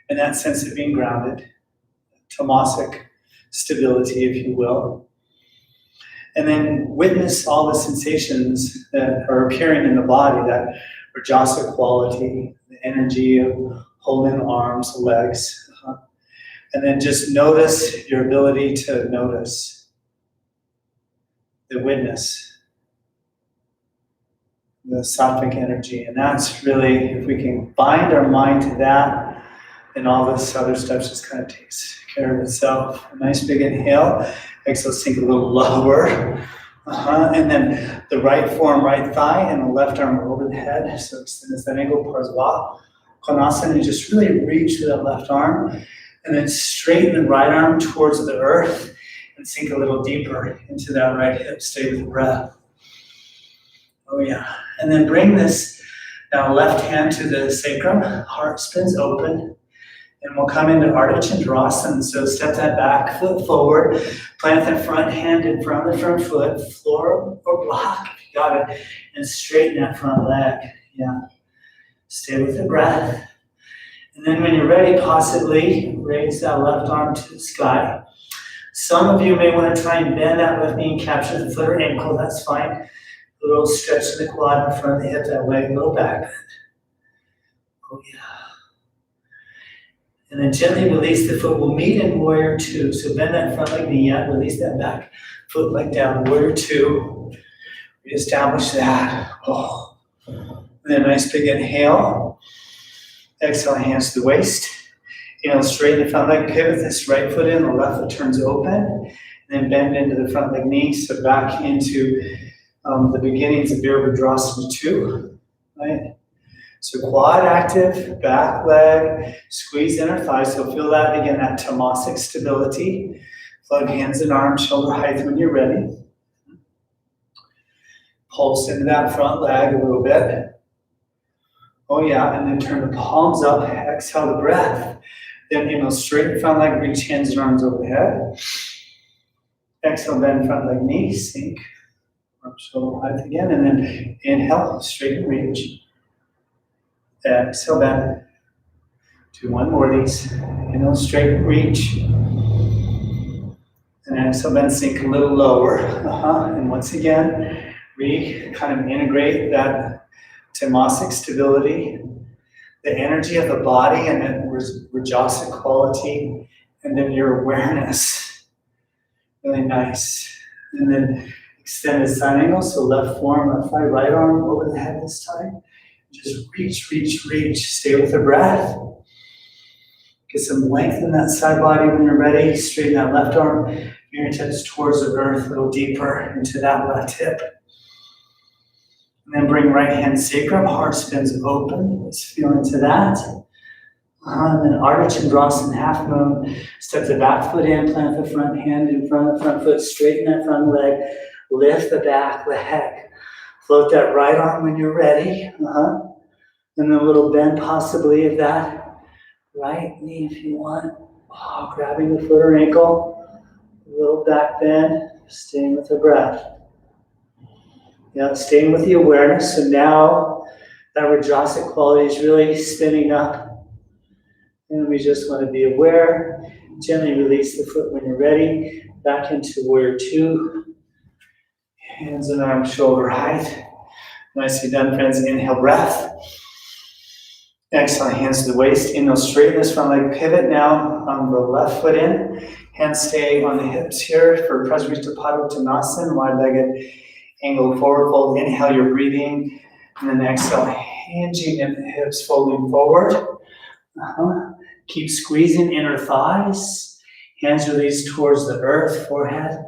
and that sense of being grounded, tamasic stability, if you will. And then witness all the sensations that are appearing in the body, that rajasa quality, the energy of holding the arms, the legs. And then just notice your ability to notice the witness. The sattvic energy, and that's really, if we can bind our mind to that, then all this other stuff just kind of takes care of itself. A nice big inhale, exhale, sink a little lower, and then the right forearm, right thigh, and the left arm over the head, so extend that angle, Parsva Konasana, and just really reach with that left arm, and then straighten the right arm towards the earth, and sink a little deeper into that right hip, stay with the breath. Oh yeah. And then bring this now left hand to the sacrum, heart spins open, and we'll come into Ardha Chandrasana. So step that back foot forward, plant that front hand in front of the front foot, floor or block if you got it, and straighten that front leg. Yeah. Stay with the breath. And then when you're ready, possibly raise that left arm to the sky. Some of you may want to try and bend that left knee and capture the foot or ankle, that's fine. A little stretch in the quad in front of the hip that way, a little back bend. Oh yeah. And then gently release the foot. We'll meet in warrior two. So bend that front leg knee out, release that back foot leg down. Warrior two. Reestablish that. Oh. And then a nice big inhale. Exhale, hands to the waist. Inhale, straighten the front leg, pivot this right foot in, the left foot turns open, and then bend into the front leg knee, so back into the beginnings of Virabhadrasana 2, right? So quad active, back leg, squeeze inner thigh, so feel that again, that tamasic stability. Plug hands and arms, shoulder height when you're ready. Pulse into that front leg a little bit. Oh yeah, and then turn the palms up, exhale the breath. Then inhale, straighten front leg, reach hands and arms overhead. Exhale, bend front leg, knee, sink. Arms shoulder height again, and then inhale, straighten, reach. Exhale, bend. Do one more of these. Inhale, straighten, reach. And exhale, bend, sink a little lower. And once again, kind of integrate that tamasic stability, the energy of the body, and then rajasic quality, and then your awareness. Really nice. And then extended side angle, so left forearm, left thigh, right arm over the head this time. Just reach, reach, reach. Stay with the breath. Get some length in that side body when you're ready. Straighten that left arm, fingertips towards the earth, a little deeper into that left hip. And then bring right hand sacrum, heart spins open. Let's feel into that. And then Ardha Chandrasana, half moon. Step the back foot in, plant the front hand in front of the front foot, straighten that front leg, lift the back leg. Float that right arm when you're ready. And then a little bend possibly of that right knee if you want. Grabbing the foot or ankle. A little back bend, staying with the breath. Yeah, staying with the awareness. So now that rajasic quality is really spinning up. And we just want to be aware. Gently release the foot when you're ready. Back into warrior 2. Hands and arms shoulder height. Nicely done, friends. Inhale, breath. Exhale, hands to the waist. Inhale, straighten this front leg. Pivot now on the left foot in. Hands stay on the hips here for Prasarita Padottanasana, wide-legged angle forward fold. Inhale, you're breathing. And then exhale, hinging in the hips, folding forward. Keep squeezing inner thighs. Hands release towards the earth, forehead.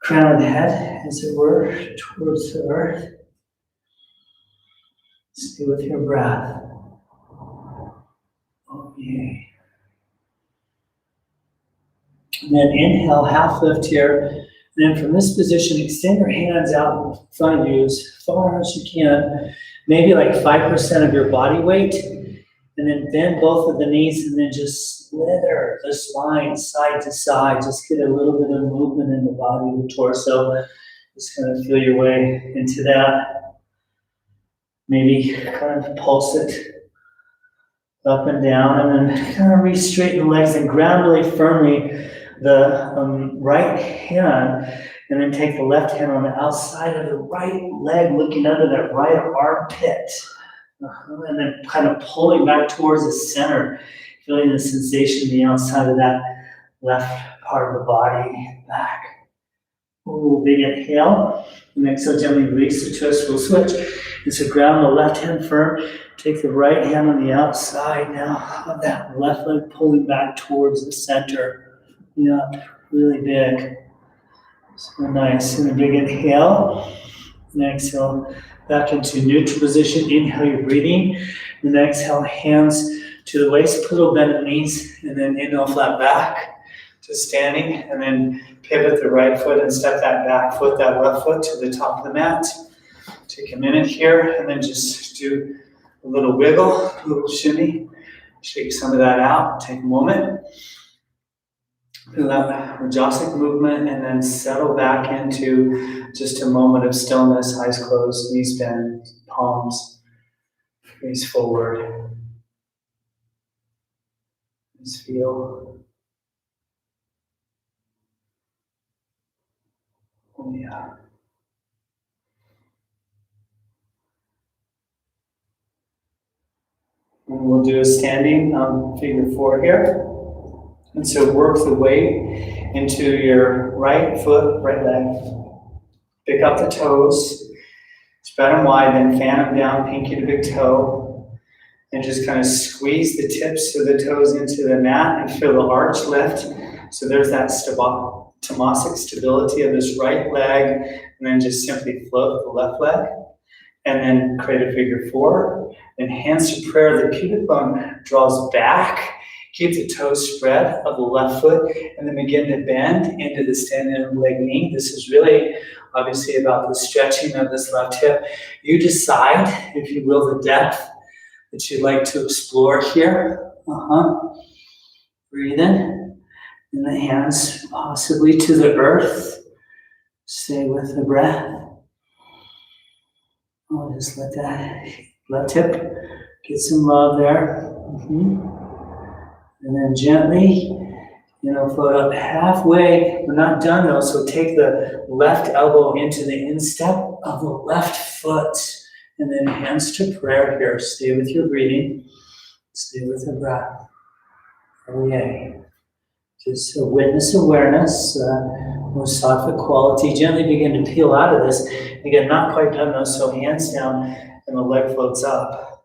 Crown of the head, as it were, towards the earth. Stay with your breath. Oh, yay. And then inhale, half lift here. And then from this position, extend your hands out in front of you as far as you can. Maybe like 5% of your body weight. And then bend both of the knees and then just slither this line side to side. Just get a little bit of movement in the body, the torso. Just kind of feel your way into that. Maybe kind of pulse it up and down, and then kind of re-straighten the legs and ground really firmly the right hand, and then take the left hand on the outside of the right leg, looking under that right armpit. And then kind of pulling back towards the center, feeling the sensation on the outside of that left part of the body, back. Ooh, big inhale. And exhale, gently release the twist. We'll switch. And so ground the left hand firm. Take the right hand on the outside now of that left leg, pulling back towards the center. Yeah, really big. So nice. And a big inhale. And exhale. Back into neutral position. Inhale, you're breathing. And then exhale, hands to the waist, put a little bend in the knees, and then inhale, flat back to standing, and then pivot the right foot and step that back foot, that left foot to the top of the mat. Take a minute here, and then just do a little wiggle, a little shimmy. Shake some of that out. Take a moment. Feel that rajasic movement, and then settle back into just a moment of stillness, eyes closed, knees bent, palms face forward. Just feel. Oh yeah. And we'll do a standing figure 4 here. And so work the weight into your right foot, right leg. Pick up the toes, spread them wide, then fan them down, pinky to big toe. And just kind of squeeze the tips of the toes into the mat and feel the arch lift. So there's that Tomasic stability of this right leg, and then just simply float the left leg. And then create a figure four. And hands to prayer, the pubic bone draws back. Keep the toes spread of the left foot, and then begin to bend into the standing leg knee. This is really obviously about the stretching of this left hip. You decide, if you will, the depth that you'd like to explore here. Breathe in. And the hands possibly to the earth. Stay with the breath. I'll just let that left hip get some love there. And then gently, float up halfway. We're not done though, so take the left elbow into the instep of the left foot. And then hands to prayer here. Stay with your breathing. Stay with the breath. Oh, yay. Just a witness awareness, more sattvic quality. Gently begin to peel out of this. Again, not quite done though, so hands down and the leg floats up.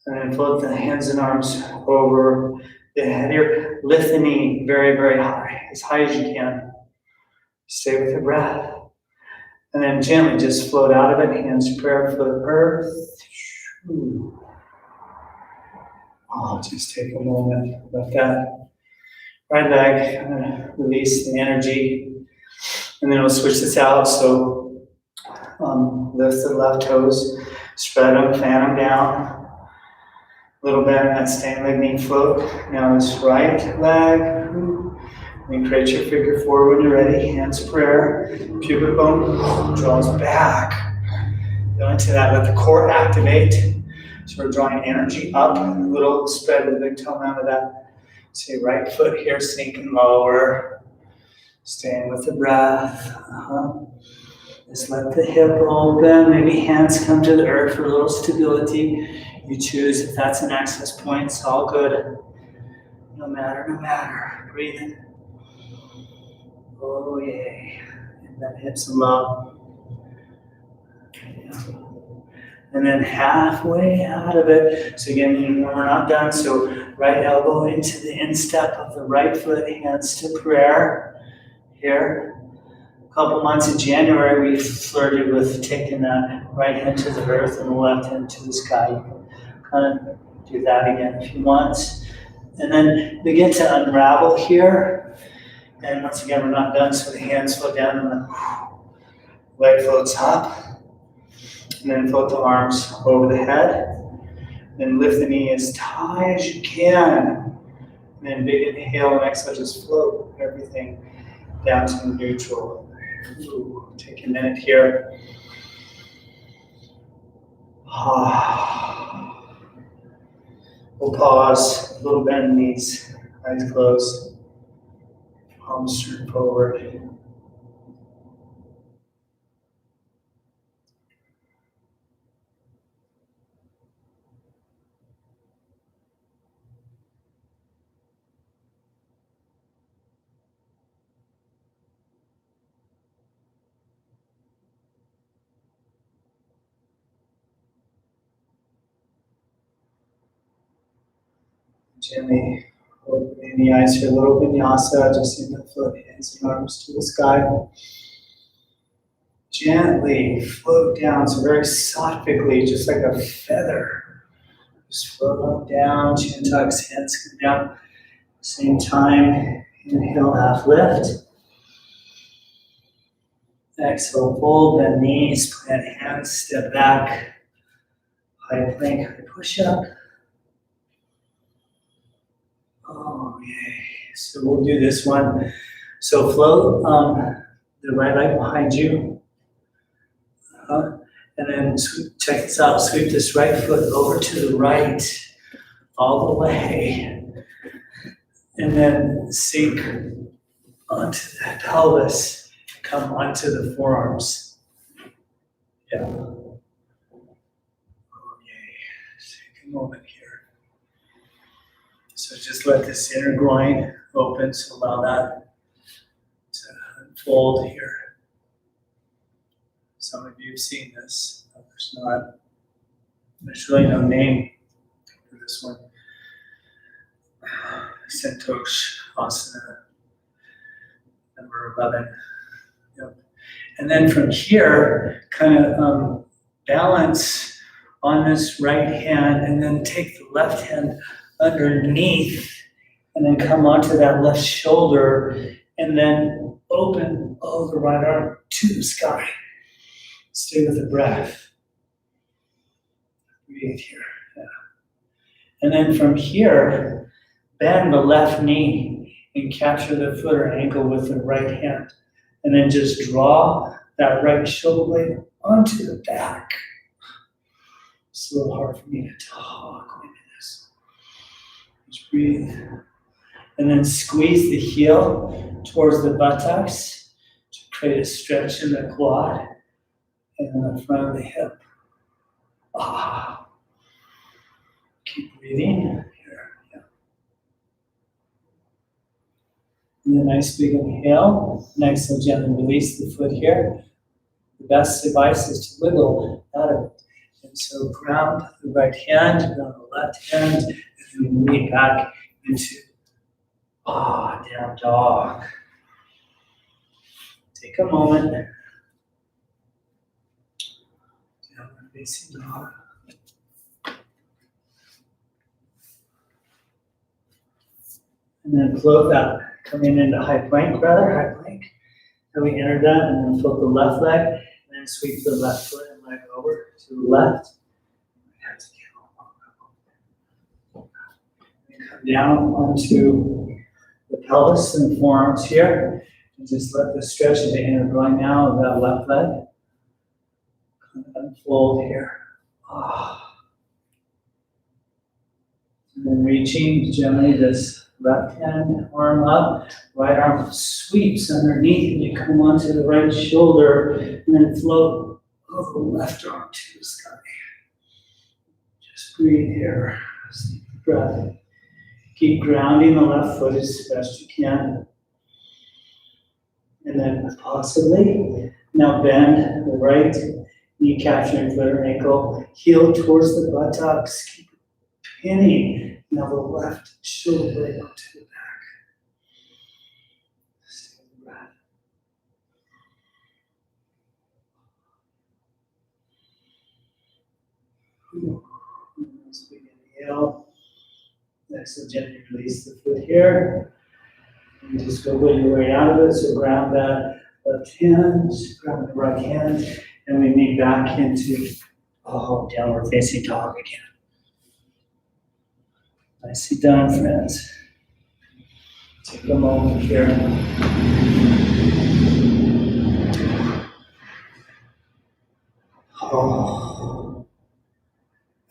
And then float the hands and arms over the head here. Lift the knee very, very high as you can. Stay with the breath. And then gently just float out of it. Hands to prayer, foot earth. Just take a moment. Let that right leg release the energy. And then we'll switch this out. So lift the left toes, spread them, fan them down. A little bit in that standing leg knee float. Now this right leg. And create your figure four when you're ready. Hands prayer. Pubic bone draws back. Go into that. Let the core activate. So we're drawing energy up. A little spread of the big toe out of that. See, right foot here sinking lower. Staying with the breath. Just let the hip open. Maybe hands come to the earth for a little stability. You choose if that's an access point. It's all good. No matter. Breathe in. Oh, yay. And that hips some love. And then halfway out of it. So again, we're not done. So right elbow into the instep of the right foot, hands to prayer. Here. A couple months in January, we flirted with taking that right hand to the earth and the left hand to the sky. You can kind of do that again if you want. And then begin to unravel here. And once again, we're not done, so the hands float down and the leg floats up. And then float the arms over the head. Then lift the knee as high as you can. And then big inhale and exhale, just float everything down to neutral. Take a minute here. We'll pause, a little bend in knees, eyes closed, palms turned forward. Gently opening the eyes here, a little vinyasa, just in the foot, hands and arms to the sky. Gently float down, so very sattvically, just like a feather. Just float up, down, chin tucks, hands come down. Same time, inhale, half lift. Exhale, fold, bend knees, plant hands, step back. High plank, high push up. Oh, yay. So we'll do this one. So float the right leg behind you. And then check this out. Sweep this right foot over to the right, all the way. And then sink onto the pelvis. Come onto the forearms. Yeah. Oh, yay. Take a moment here. So just let this inner groin open, so allow that to unfold here. Some of you have seen this, others not. There's really no name for this one. Santosh Asana, number 11. Yep. And then from here, kind of balance on this right hand, and then take the left hand underneath, and then come onto that left shoulder, and then open the right arm to the sky. Stay with the breath. Breathe here. Yeah. And then from here, bend the left knee and capture the foot or ankle with the right hand. And then just draw that right shoulder blade onto the back. It's a little hard for me to talk into this. Just breathe. And then squeeze the heel towards the buttocks to create a stretch in the quad and in the front of the hip. Keep breathing here. Yeah. And then nice big inhale. Nice and gently release the foot here. The best advice is to wiggle out of it. And so ground the right hand, ground the left hand, and then lean back into down dog. Take a moment. Downward facing dog. And then float that, coming into high plank. And we enter that, and then float the left leg, and then sweep the left foot and leg over to the left. And come down onto the pelvis and forearms here, and just let the stretch of the inner groin now of that left leg unfold here. And then reaching gently this left hand arm up, right arm sweeps underneath, and you come onto the right shoulder, and then float over the left arm to the sky. Just breathe here. Deep breath. Keep grounding the left foot as best you can. And then possibly, now bend the right knee, capturing foot or ankle, heel towards the buttocks. Keep pinning. Now the left shoulder blade onto the back. Stay with the breath. Nice big inhale. Next, so gently release the foot here. And just wiggle your way out of it. So ground that left hand, ground the right hand, and we meet back into downward facing dog again. Nicely done, friends. Take a moment here.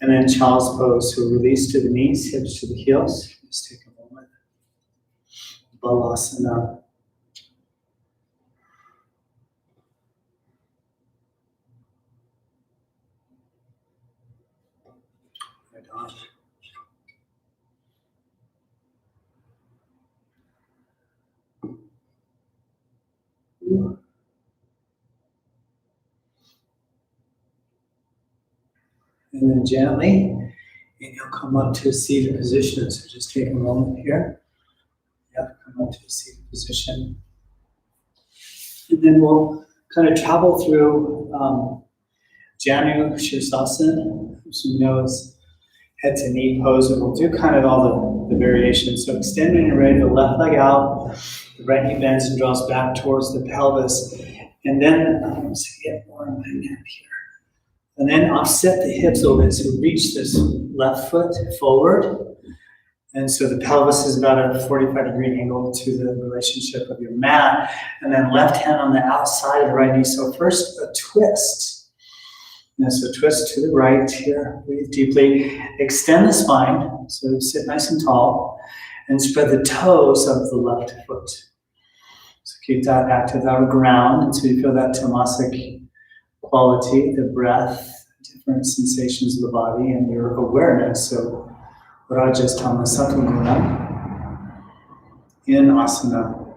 And then child's pose. So release to the knees, hips to the heels. Just take a moment. Balasana. Right on. And then gently, and you'll come up to a seated position. So just take a moment here. Yep, come up to a seated position. And then we'll kind of travel through Janu Shirasana, which you know is head to knee pose. And we'll do kind of all the variations. So extending and ready, the left leg out, the right knee bends and draws back towards the pelvis. And then, so get more in my neck here. And then offset the hips a little bit. So reach this left foot forward. And so the pelvis is about a 45-degree angle to the relationship of your mat. And then left hand on the outside of the right knee. So first a twist. And so twist to the right here. Breathe deeply. Extend the spine. So sit nice and tall. And spread the toes of the left foot. So keep that active, that would ground. And so you feel that tamasic quality, the breath, different sensations of the body, and your awareness. So Rajastana Sattvaguna in asana.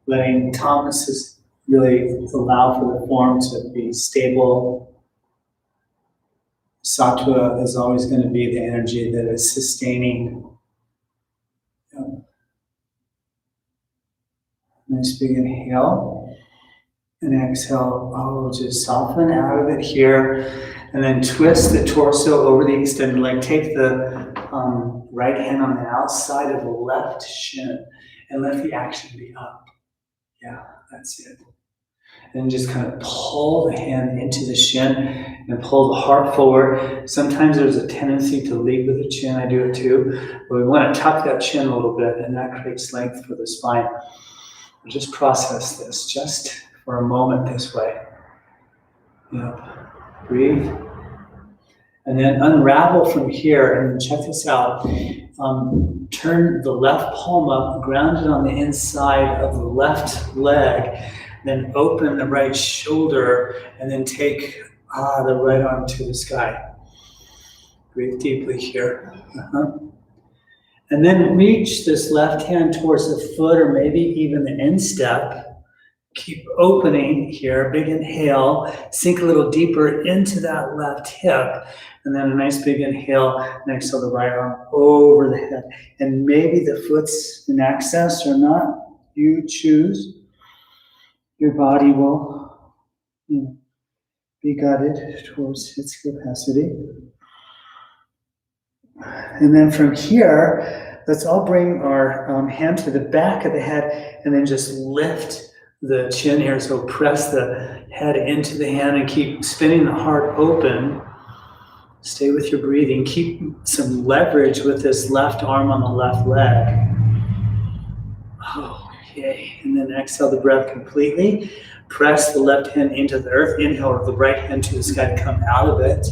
Letting tamas really allow for the form to be stable, Sattva is always going to be the energy that is sustaining. Yep. Nice big inhale. And exhale. Oh, just soften out of it here. And then twist the torso over the extended leg. Take the right hand on the outside of the left shin and let the action be up. Yeah, that's it. And just kind of pull the hand into the shin and pull the heart forward. Sometimes there's a tendency to lead with the chin. I do it too. But we want to tuck that chin a little bit, and that creates length for the spine. We'll just process this just for a moment this way. Yep. Breathe. And then unravel from here, and check this out. Turn the left palm up, ground it on the inside of the left leg, then open the right shoulder, and then take the right arm to the sky. Breathe deeply here. And then reach this left hand towards the foot, or maybe even the instep. Keep opening here, big inhale, sink a little deeper into that left hip, and then a nice big inhale, and exhale the right arm over the head. And maybe the foot's in access or not, you choose. Your body will be guided towards its capacity. And then from here, let's all bring our hand to the back of the head, and then just lift the chin here. So press the head into the hand and keep spinning the heart open. Stay with your breathing. Keep some leverage with this left arm on the left leg. Okay. And then exhale the breath completely. Press the left hand into the earth. Inhale the right hand to the sky to come out of it.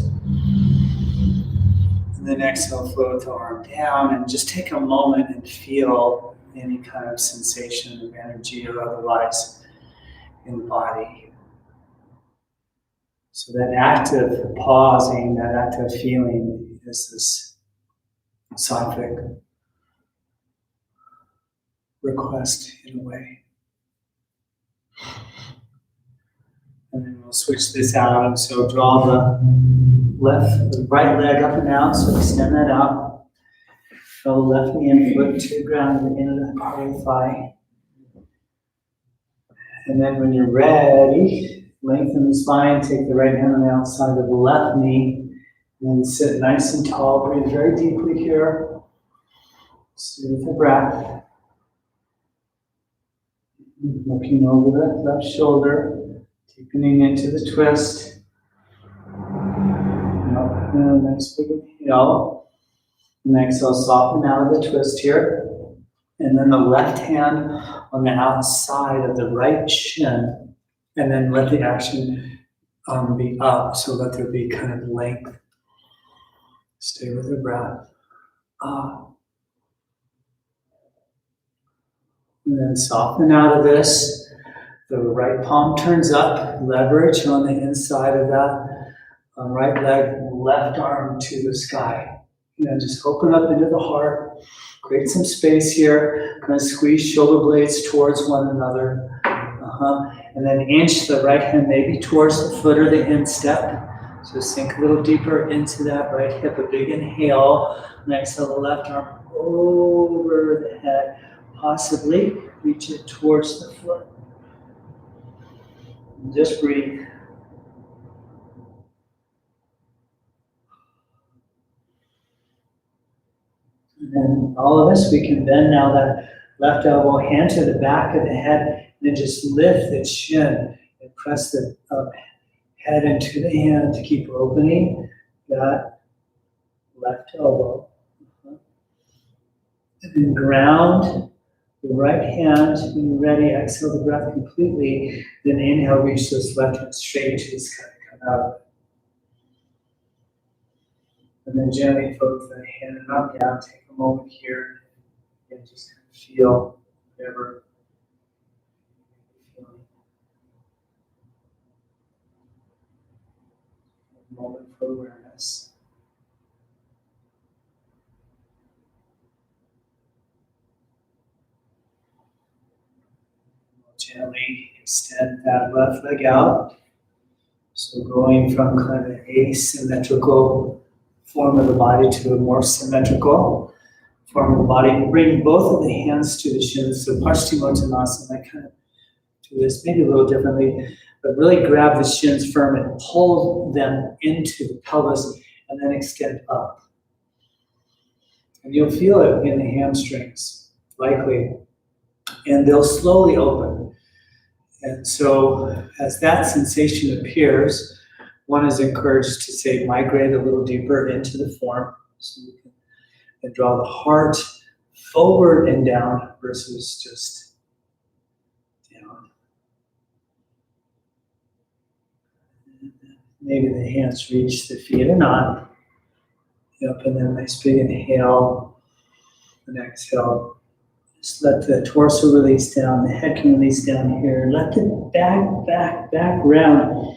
And then exhale, float the arm down, and just take a moment and feel any kind of sensation of energy or otherwise in the body. So that active pausing, that active feeling is this sattvic request in a way. And then we'll switch this out. So draw the right leg up and out, so extend that out. Draw the left knee and foot to the ground at the end of the part of the thigh. And then when you're ready, lengthen the spine, take the right hand on the outside of the left knee, and then sit nice and tall. Breathe very deeply here. Stay with the breath. Looking over the left shoulder, deepening into the twist. And a nice big inhale. And exhale, soften out of the twist here. And then the left hand on the outside of the right shin, and then let the action be up, so let there be kind of length. Stay with the breath. And then soften out of this. The right palm turns up, leverage on the inside of that right leg, left arm to the sky. Just open up into the heart. Create some space here. Kind of squeeze shoulder blades towards one another. And then inch the right hand maybe towards the foot or the instep. So sink a little deeper into that right hip. A big inhale. And exhale the left arm over the head. Possibly reach it towards the foot. And just breathe. And then all of us, we can bend now that left elbow, hand to the back of the head, and then just lift the chin and press the head into the hand to keep opening that left elbow. And then ground the right hand. When you're ready, exhale the breath completely. Then inhale, reach this left hand straight to the sky, come out of it. And then gently float the hand up, down. Take a moment here and just kind of feel whatever you're feeling. A moment for awareness. Gently extend that left leg out. So going from kind of asymmetrical form of the body to a more symmetrical form of the body. Bring both of the hands to the shins. So Paschimottanasana, I kind of do this maybe a little differently, but really grab the shins firm and pull them into the pelvis and then extend up. And you'll feel it in the hamstrings, likely, and they'll slowly open. And so as that sensation appears, one is encouraged to say migrate a little deeper into the form. So you can draw the heart forward and down versus just down. Maybe the hands reach the feet or not. Yep, and then nice big inhale and exhale. Just let the torso release down, the head can release down here. Let the back round,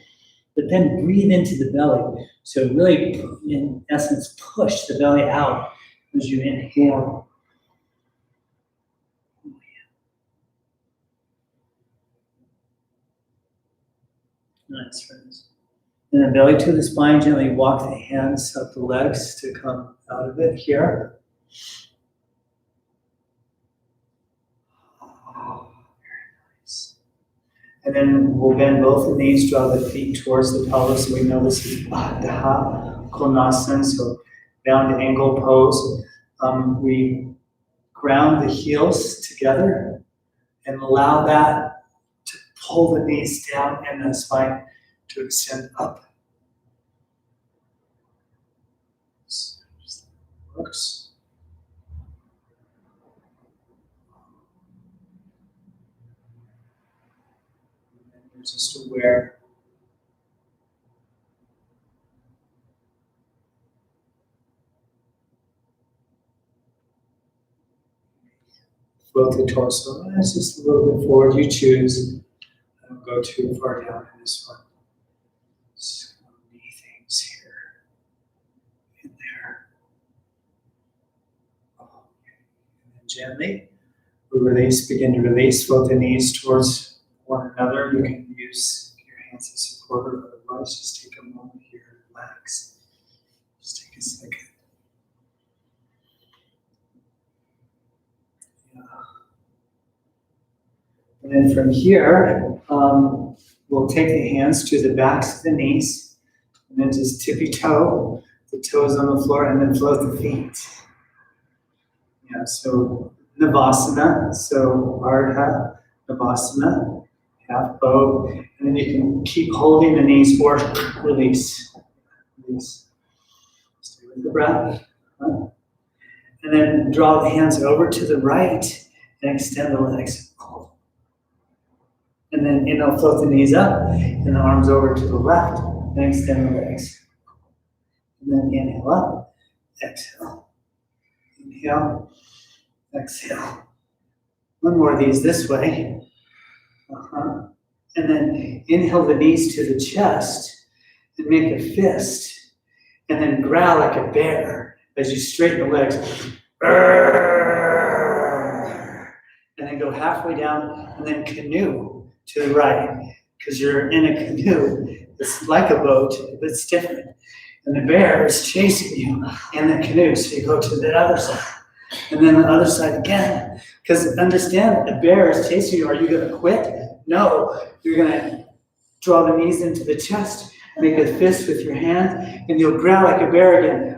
but then breathe into the belly. So really, in essence, push the belly out as you inhale. Nice, friends. And then belly to the spine, gently walk the hands up the legs to come out of it here. And then we'll bend both the knees, draw the feet towards the pelvis. So we know this is Baddha Konasana, so bound angle pose. We ground the heels together and allow that to pull the knees down and the spine to extend up. So works. Just aware. Float the torso. It's just a little bit forward. You choose. I don't go too far down in this one. Just knee things here and there. And then gently, we release. Begin to release. Float the knees towards one another. You can use your hands as support, or otherwise just take a moment here and relax. Just take a second. Yeah. And then from here, we'll take the hands to the backs of the knees, and then just tippy toe the toes on the floor, and then float the feet. Yeah, so Navasana, so Ardha Navasana. Half bow, and then you can keep holding the knees or release. Release. Stay with the breath. And then draw the hands over to the right and extend the legs. And then float the knees up and the arms over to the left and extend the legs. And then inhale up, exhale. Inhale, exhale. One more of these this way. And then inhale the knees to the chest and make a fist. And then growl like a bear as you straighten the legs. And then go halfway down and then canoe to the right. Because you're in a canoe. It's like a boat, but it's different. And the bear is chasing you in the canoe. So you go to the other side. And then the other side again. Because understand, the bear is chasing you. Are you going to quit? No. You're going to draw the knees into the chest, make a fist with your hand, and you'll growl like a bear again.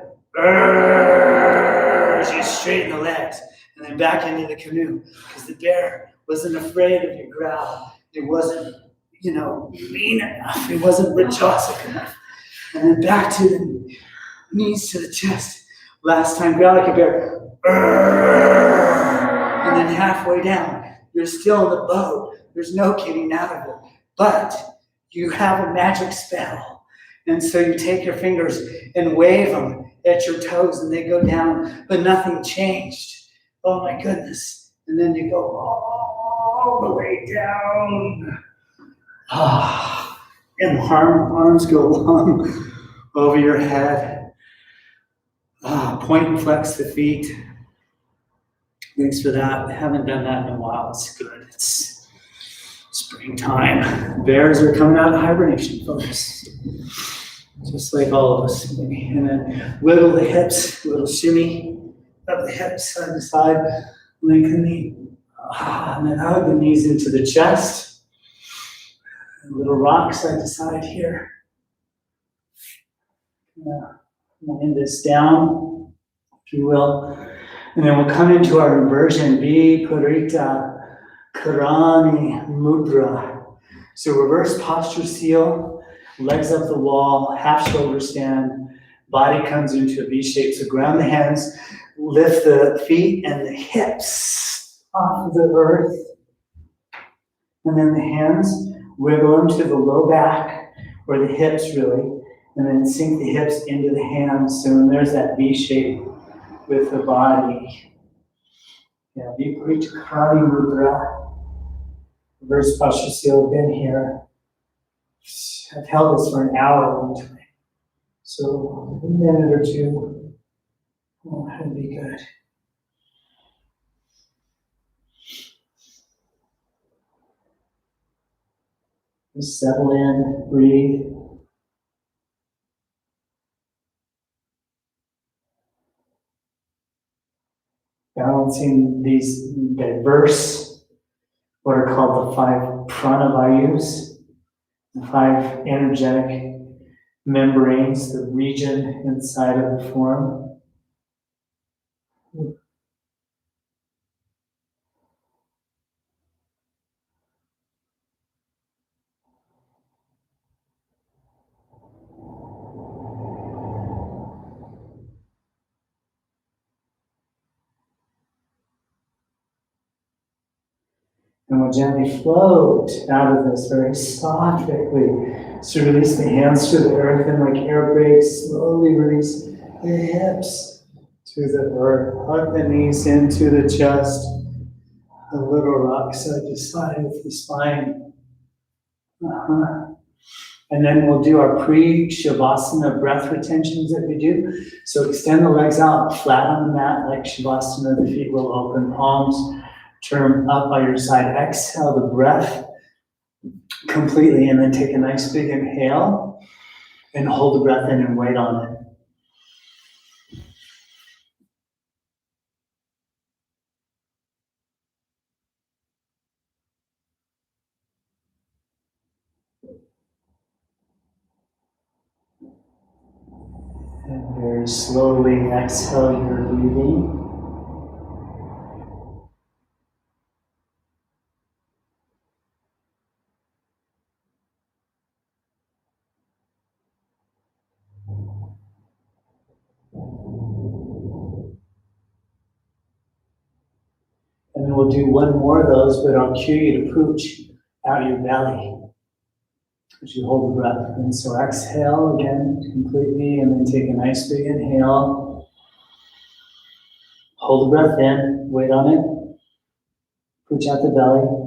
As you straighten the legs. And then back into the canoe. Because the bear wasn't afraid of your growl. It wasn't, mean enough. It wasn't rajasic enough. And then back to the knees to the chest. Last time, growl like a bear. And then halfway down, you're still in the boat. There's no getting out of it. But you have a magic spell. And so you take your fingers and wave them at your toes and they go down, but nothing changed. Oh my goodness. And then you go all the way down. And the arms go long over your head. Point and flex the feet. Thanks for that. I haven't done that in a while. It's good. It's Springtime. Bears are coming out of hibernation, folks. Just like all of us. And then wiggle the hips, little shimmy up the hips, side to side, lengthen the, and then hug the knees into the chest. A little rock side to side here. Wind this down, if you will. And then we'll come into our inversion, Viparita Karani Mudra. So reverse posture seal, legs up the wall, half shoulder stand, body comes into a V shape. So ground the hands, lift the feet and the hips off of the earth. And then the hands, wiggle them to the low back, or the hips really, and then sink the hips into the hands. So there's that V shape with the body. Yeah, Viparita Karani Mudra. Reverse posture seal, been here. I've held this for an hour one time. So a minute or two. Oh, that'd be good. Just settle in, breathe. Balancing these diverse, what are called the 5 pranavayus, the 5 energetic membranes, the region inside of the form. And we'll gently float out of this very softly. So release the hands to the earth, and like air brakes, slowly release the hips to the earth. Hug the knees into the chest. A little rock side to side with the spine. And then we'll do our pre-Shavasana breath retentions that we do. So extend the legs out flat on the mat like Shavasana. The feet will open, palms turn up by your side. Exhale the breath completely, and then take a nice big inhale and hold the breath in and wait on it. And very slowly exhale your breathing. And then we'll do one more of those, but I'll cue you to pooch out your belly as you hold the breath. And so exhale again completely, and then take a nice big inhale. Hold the breath in, wait on it. Pooch out the belly.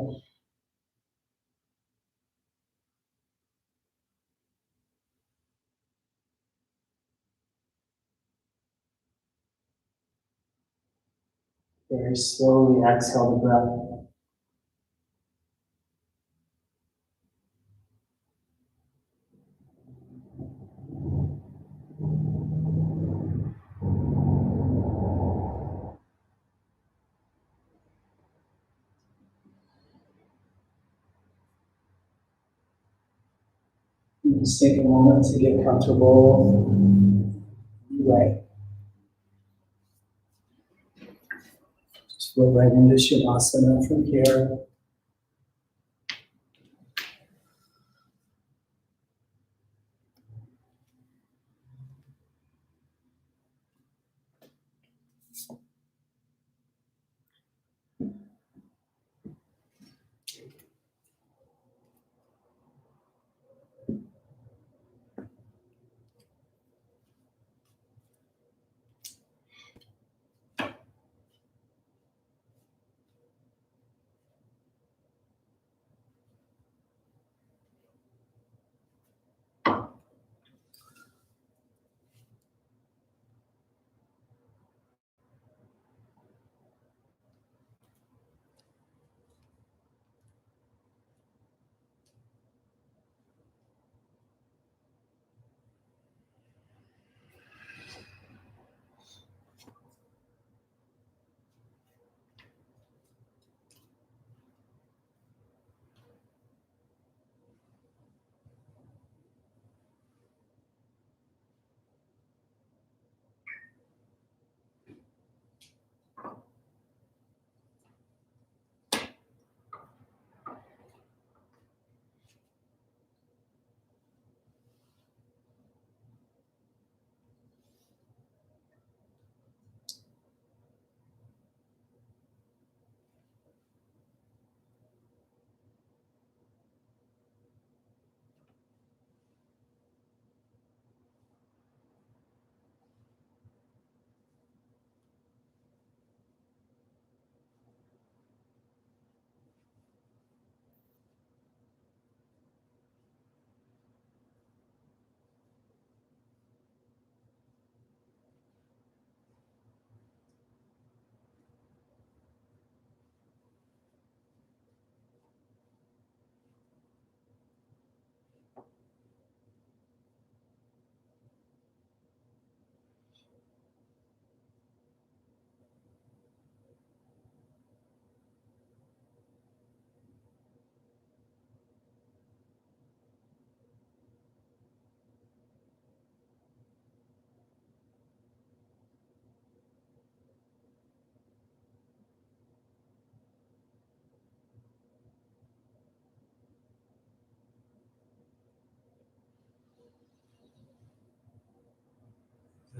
Very slowly exhale the breath. Just take a moment to get comfortable. Right. Just flow right into Shavasana from here.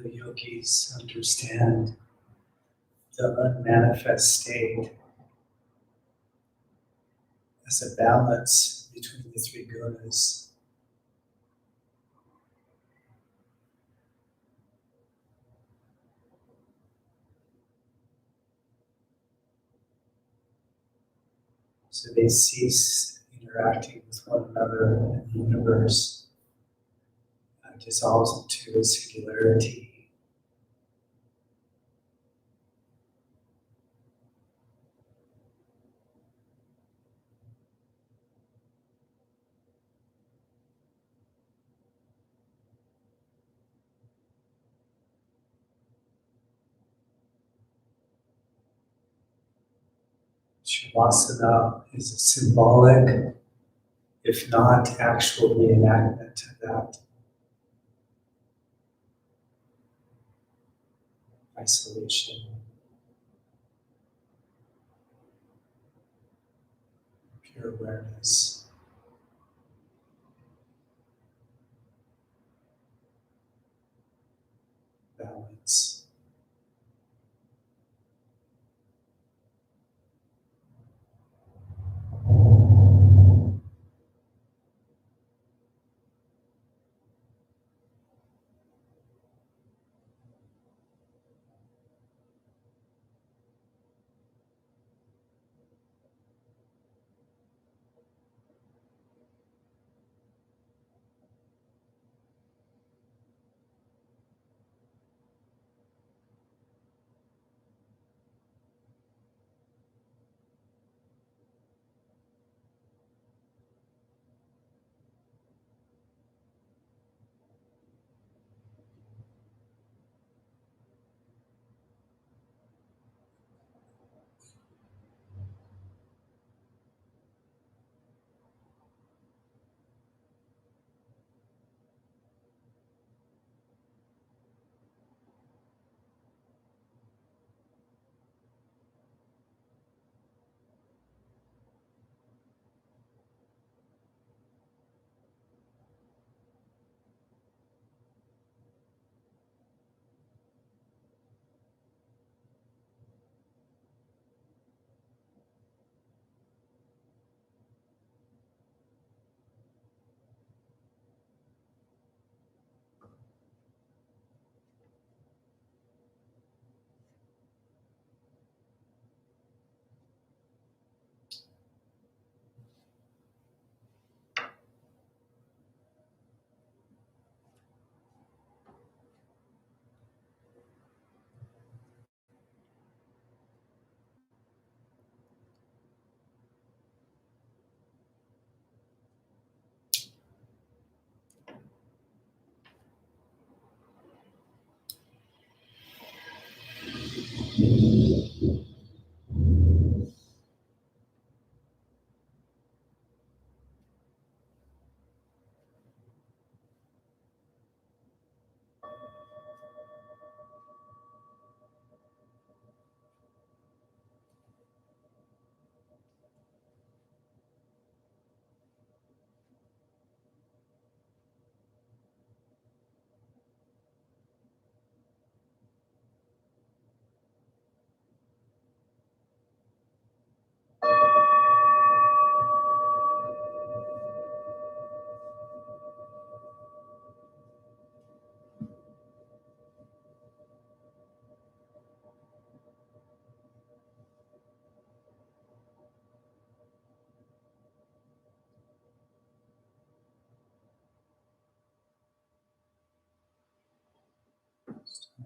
the yogis understand the unmanifest state as a balance between the three gunas. So they cease interacting with one another, and the universe dissolves into a singularity. Shavasana is a symbolic, if not actual, reenactment of that isolation, pure awareness, balance.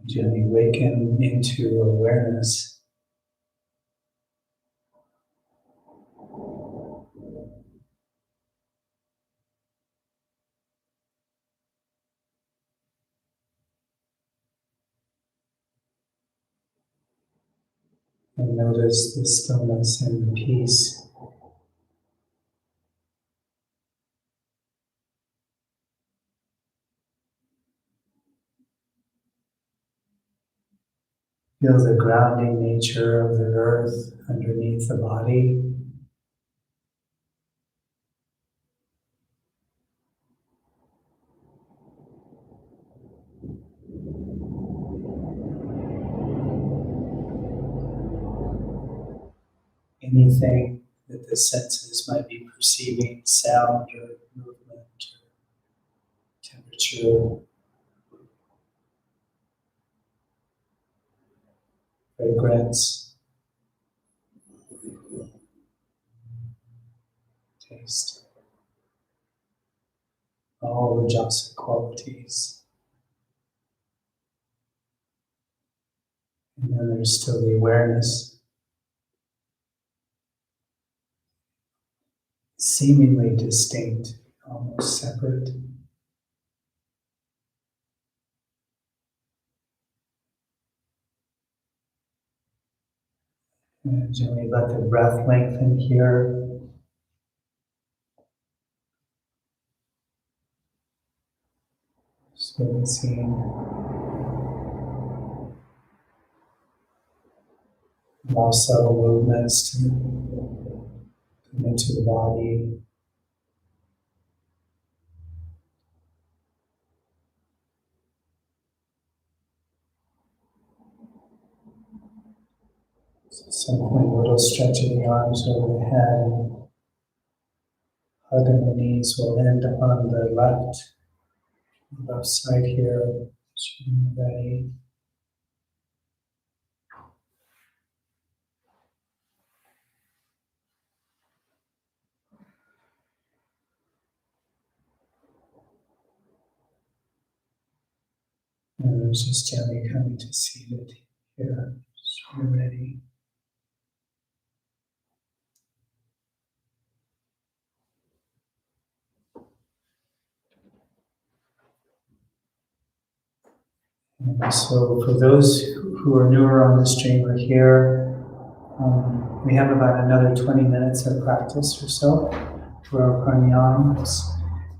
Gently awaken into awareness. And notice the stillness and the peace. Feel the grounding nature of the earth underneath the body. anything that the senses might be perceiving, sound or movement or temperature, fragrance, taste, all rajasic qualities. And then there's still the awareness, seemingly distinct, almost separate. And gently let the breath lengthen here. Just witnessing, allow subtle movements to come into the body. So at some point, a little stretch of the arms over the head. Hug in the knees will end on the left side here. So you're ready. And then just gently coming to seated here. So you're ready. And so for those who are newer on the stream or here, we have about another 20 minutes of practice or so for our pranayams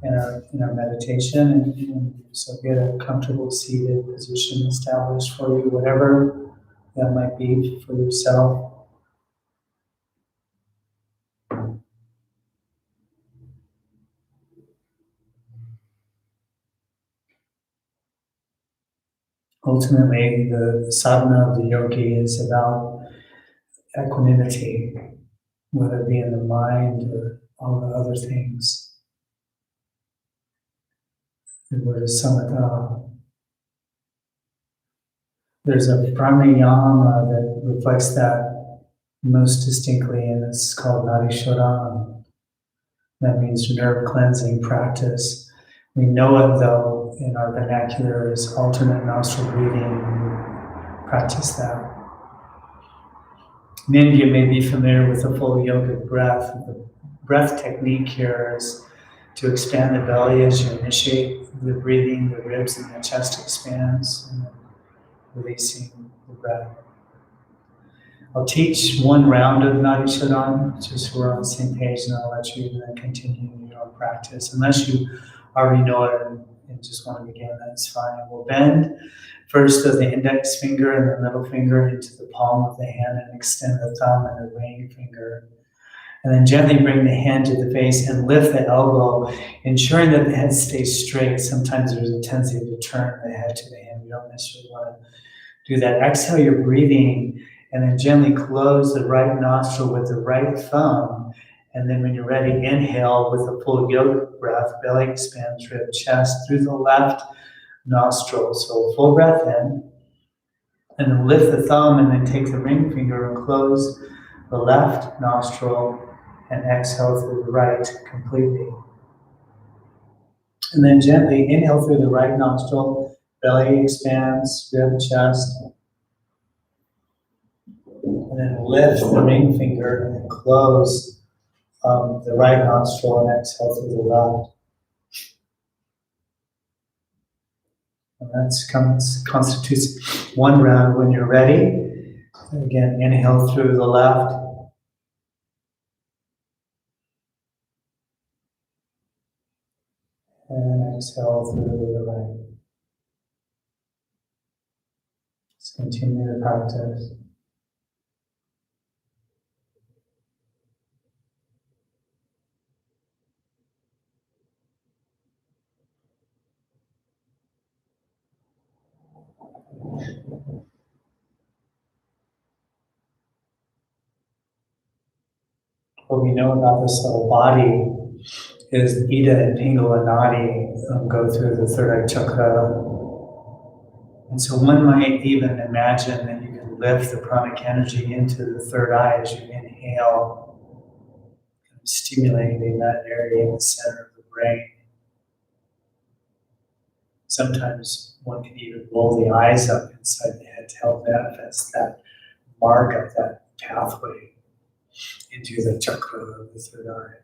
and our meditation. And so get a comfortable seated position established for you, whatever that might be for yourself. Ultimately, the sadhana of the yogi is about equanimity, whether it be in the mind or all the other things. The word is samatha. There's a pranayama that reflects that most distinctly, and it's called Nadishodan. That means nerve cleansing practice. We know it, though, in our vernacular as alternate nostril breathing. We practice that. Many of you may be familiar with the full yogic breath. The breath technique here is to expand the belly as you initiate the breathing, the ribs and the chest expands, and then releasing the breath. I'll teach one round of Nadi Shodhan, just so we're on the same page, and I'll let you then continue your own practice. Unless you already know it and just want to begin, that's fine. We'll bend first of the index finger and the middle finger into the palm of the hand and extend the thumb and the ring finger. And then gently bring the hand to the face and lift the elbow, ensuring that the head stays straight. Sometimes there's a tendency to turn the head to the hand. You don't necessarily want to do that. Exhale your breathing and then gently close the right nostril with the right thumb. And then when you're ready, inhale with a full yogic breath, belly expands, rib, chest through the left nostril. So full breath in. And then lift the thumb and then take the ring finger and close the left nostril and exhale through the right completely. And then gently inhale through the right nostril, belly expands, rib, chest. And then lift the ring finger and then close the right nostril and exhale through the left. And that constitutes one round. When you're ready, again, inhale through the left. And exhale through the right. Let's continue the practice. what we know about the subtle body is Ida and Pingala Nadi go through the third eye chakra. And so one might even imagine that you can lift the pranic energy into the third eye as you inhale, stimulating that area in the center of the brain. Sometimes one can even roll the eyes up inside the head to help manifest that mark of that pathway into the chakra of the third eye.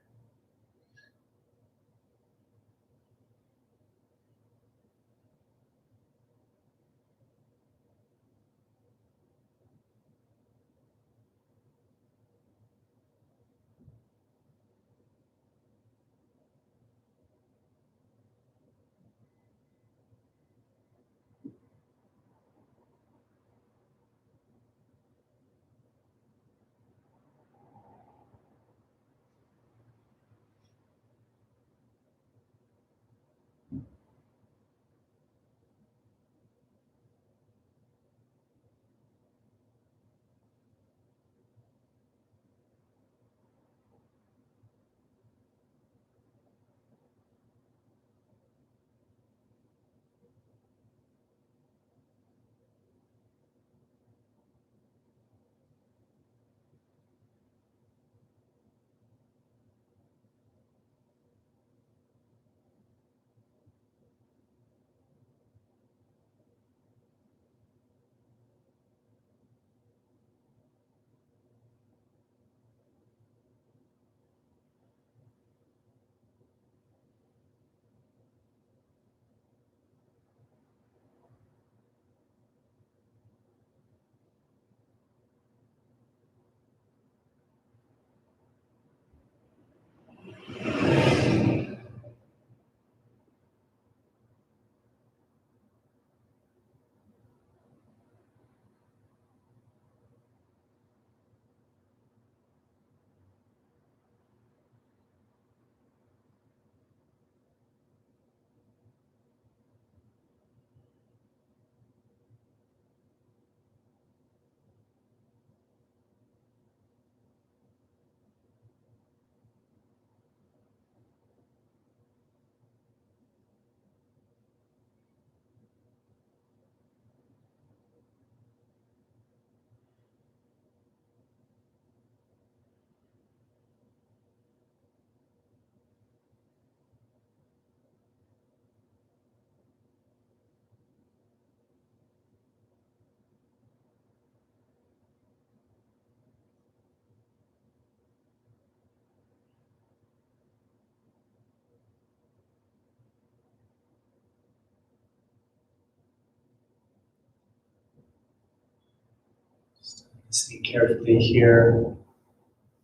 Listening carefully here.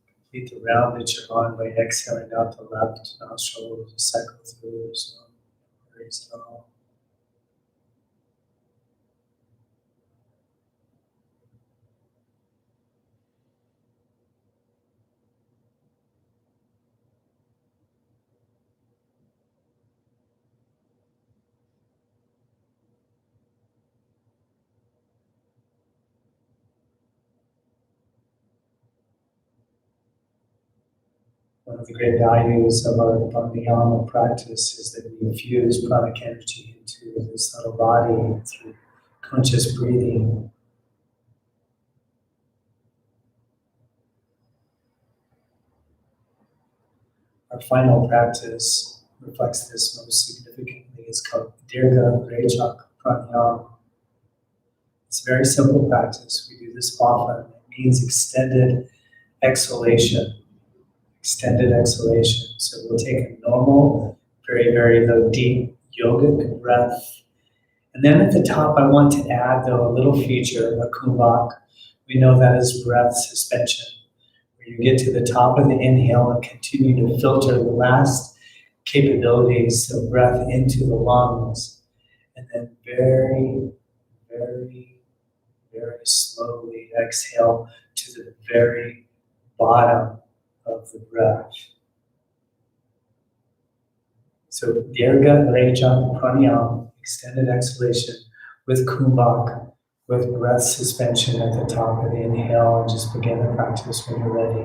Complete the round that you're on by exhaling out the left nostril to cycle through. So no worries at all. One of the great values of our pranayama practice is that we infuse pranic energy into the subtle body through conscious breathing. Our final practice reflects this most significantly. It's called Dirgha Rechak Pranayama. It's a very simple practice. We do this often. It means extended exhalation. Extended exhalation. So we'll take a normal, very, very low, deep yogic breath. And then at the top, I want to add, though, a little feature, a kumbhak. We know that is breath suspension, where you get to the top of the inhale and continue to filter the last capabilities of breath into the lungs. And then very, very, very slowly exhale to the very bottom of the breath. So Dirgha Rechak Pranayama, extended exhalation with kumbhak, with breath suspension at the top of the inhale, and just begin the practice when you're ready.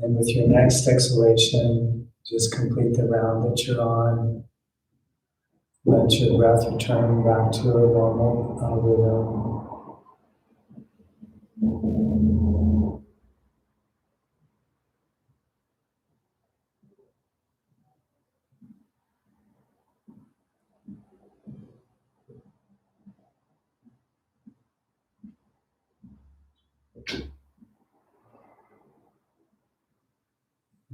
And with your next exhalation, just complete the round that you're on. Let your breath return back to a normal rhythm.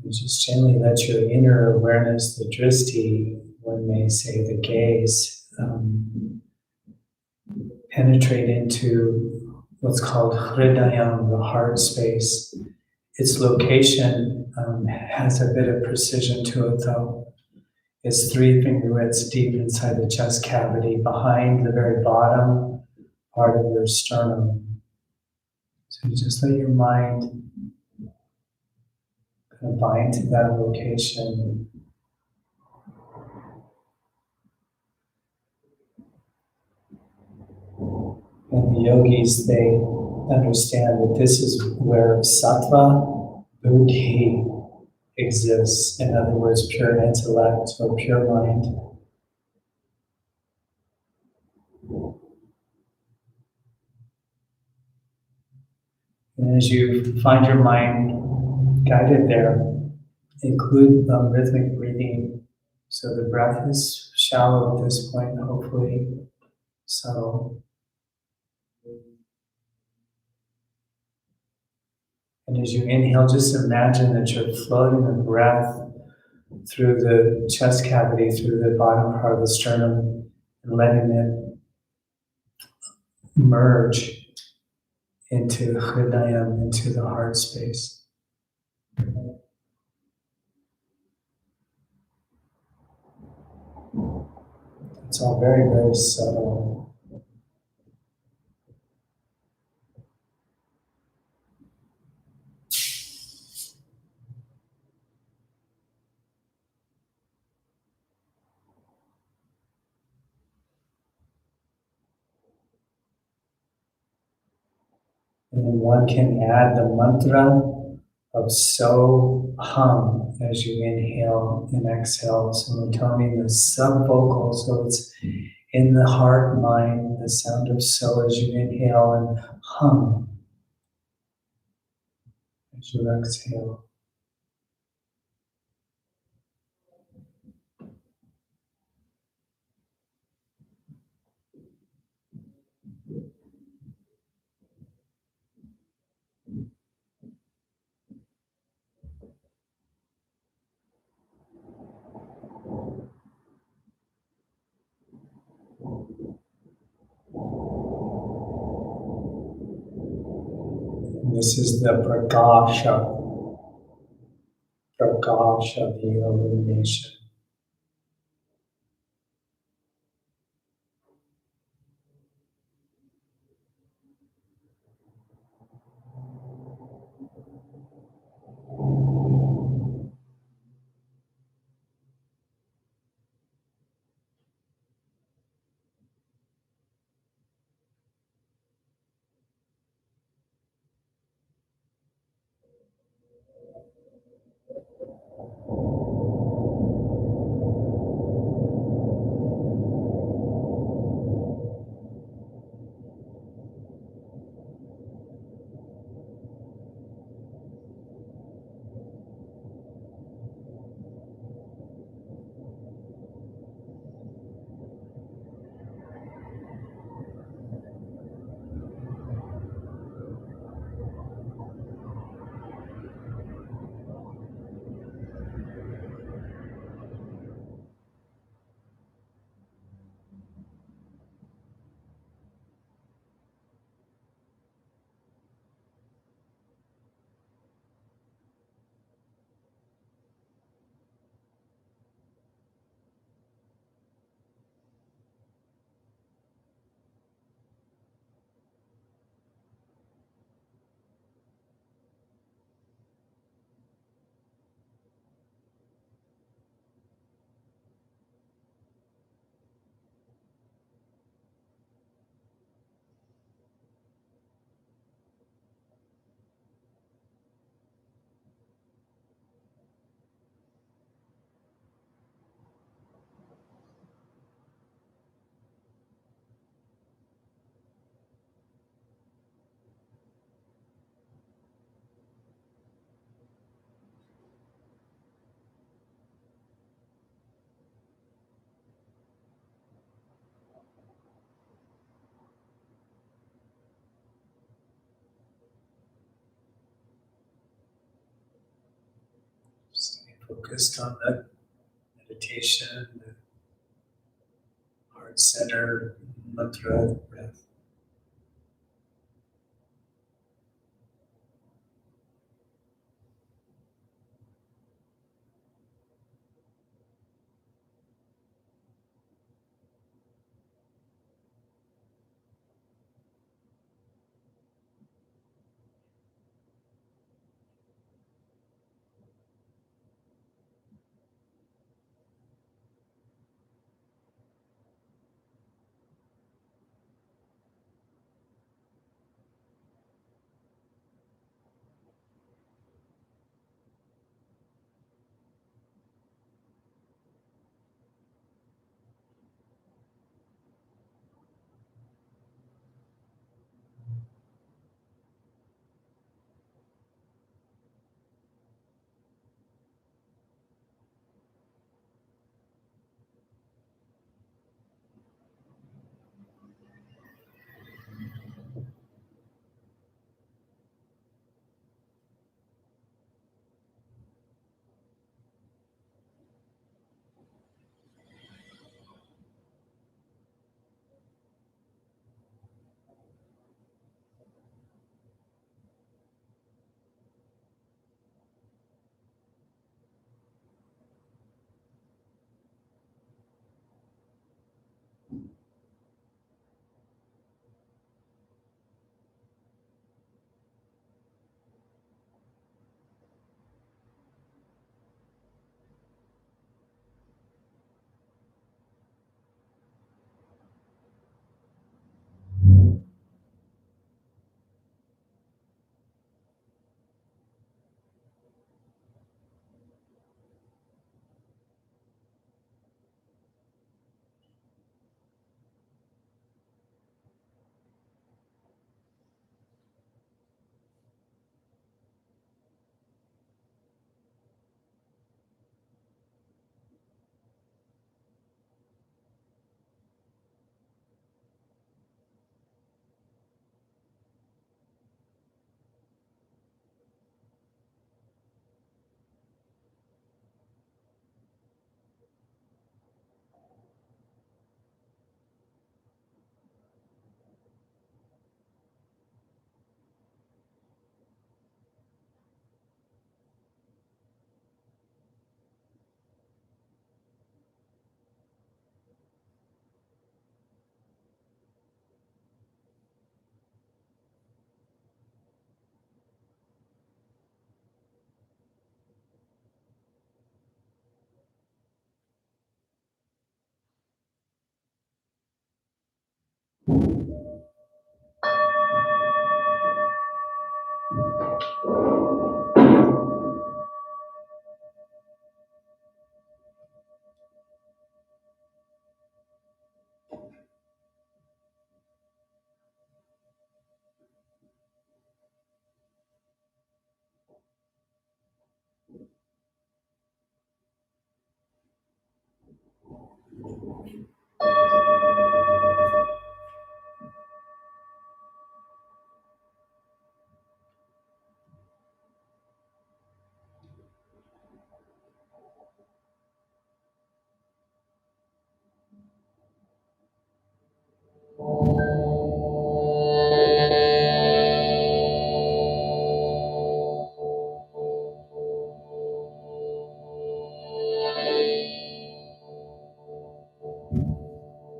And just gently let your inner awareness, the drishti, one may say the gaze, penetrate into what's called hridayam, the heart space. Its location has a bit of precision to it though. It's 3 fingerlets deep inside the chest cavity, behind the very bottom part of your sternum. So you just let your mind kind of bind to that location. And the yogis, they understand that this is where sattva, buddhi exists. In other words, pure intellect or pure mind. And as you find your mind guided there, include rhythmic breathing. So the breath is shallow at this point, hopefully subtle. And as you inhale, just imagine that you're floating the breath through the chest cavity, through the bottom part of the sternum, and letting it merge into hridayam, into the heart space. It's all very, very subtle. And then one can add the mantra of so hum as you inhale and exhale. So we're toning the subvocal, so it's in the heart, mind, the sound of so as you inhale and hum as you exhale. And this is the pragasha, the illumination. focused on the meditation, the heart center, mantra, breath.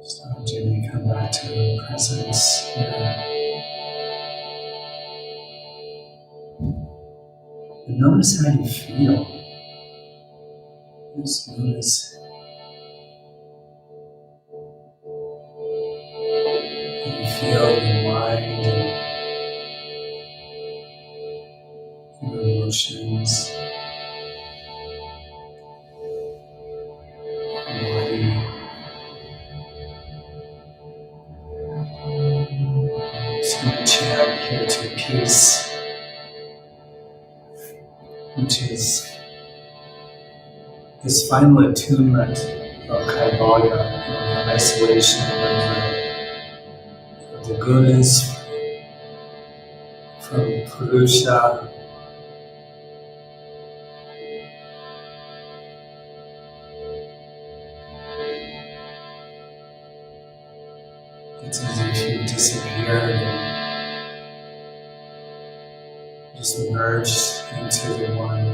So gently come back to presence here. And notice how you feel. Just notice how you feel your mind and your emotions, your body. Just going to chant here to peace, which is this final attunement of Kybalya, the isolation of the gunas from Purusha, It's as if you disappeared and just merged into the one.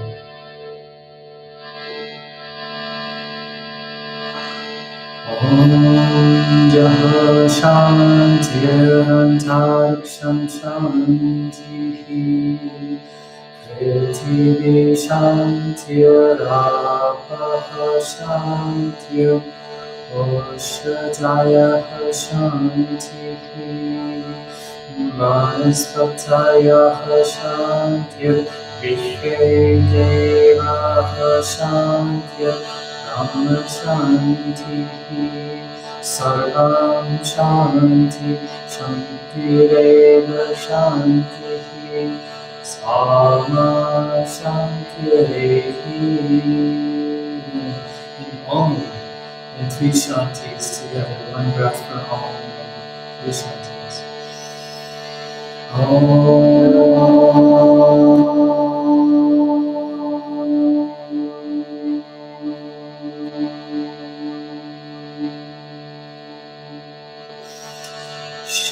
Om Jaha Shanti Antariksham Shanti Prithvi Shanti Rapaha Shanti Oshadaya Shanti Vanaspataya Shanti Vishedeva Shanti Brahma Shanti Sarvam Shanti Shantireva Shanti Sama Shanti and Om and three Shantis together, one breath for Om and three Shantis.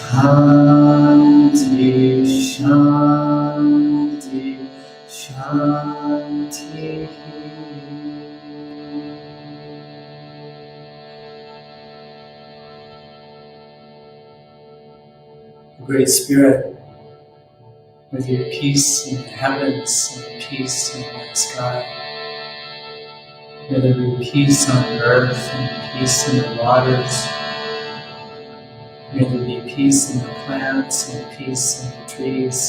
Shanti, Shanti, Shanti. Great Spirit, with your peace in the heavens and peace in the sky. May there be peace on earth and peace in the waters. May there be peace in the plants and peace in the trees.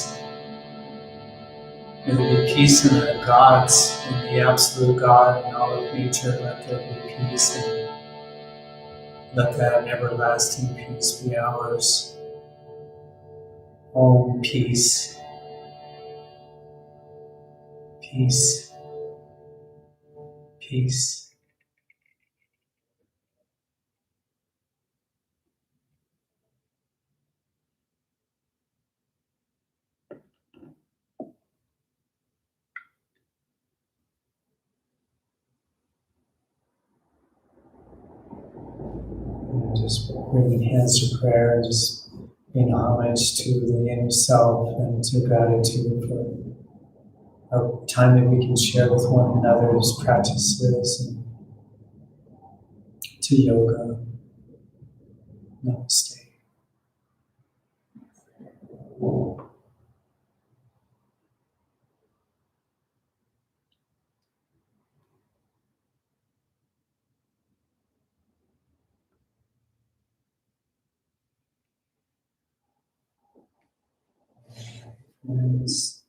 May there be peace in the gods, in the absolute God and all of nature. Let there be peace, and let that everlasting peace be ours. Om, peace, peace, peace. And just bringing hands to prayer and just paying homage to the inner self and to gratitude for our time that we can share with one another's practices and to yoga. Namaste. Friends.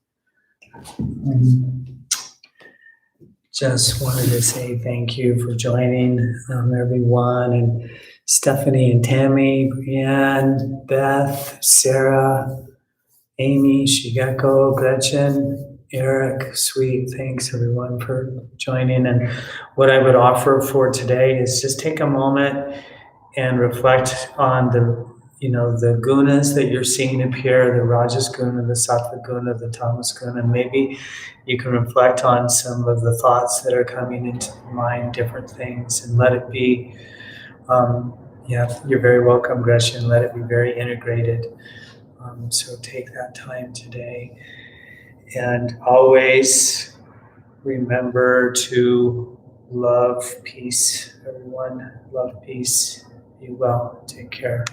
Just wanted to say thank you for joining, everyone, and Stephanie and Tammy, Brianne, Beth, Sarah, Amy, Shigeko, Gretchen, Eric, sweet. Thanks everyone for joining. And what I would offer for today is just take a moment and reflect on the gunas that you're seeing appear, the Rajas guna, the Sattva guna, the Tamas guna. Maybe you can reflect on some of the thoughts that are coming into mind, different things, and let it be, you're very welcome, Gretchen. Let it be very integrated. So take that time today. And always remember to love peace, everyone. Love peace. Be well. Take care.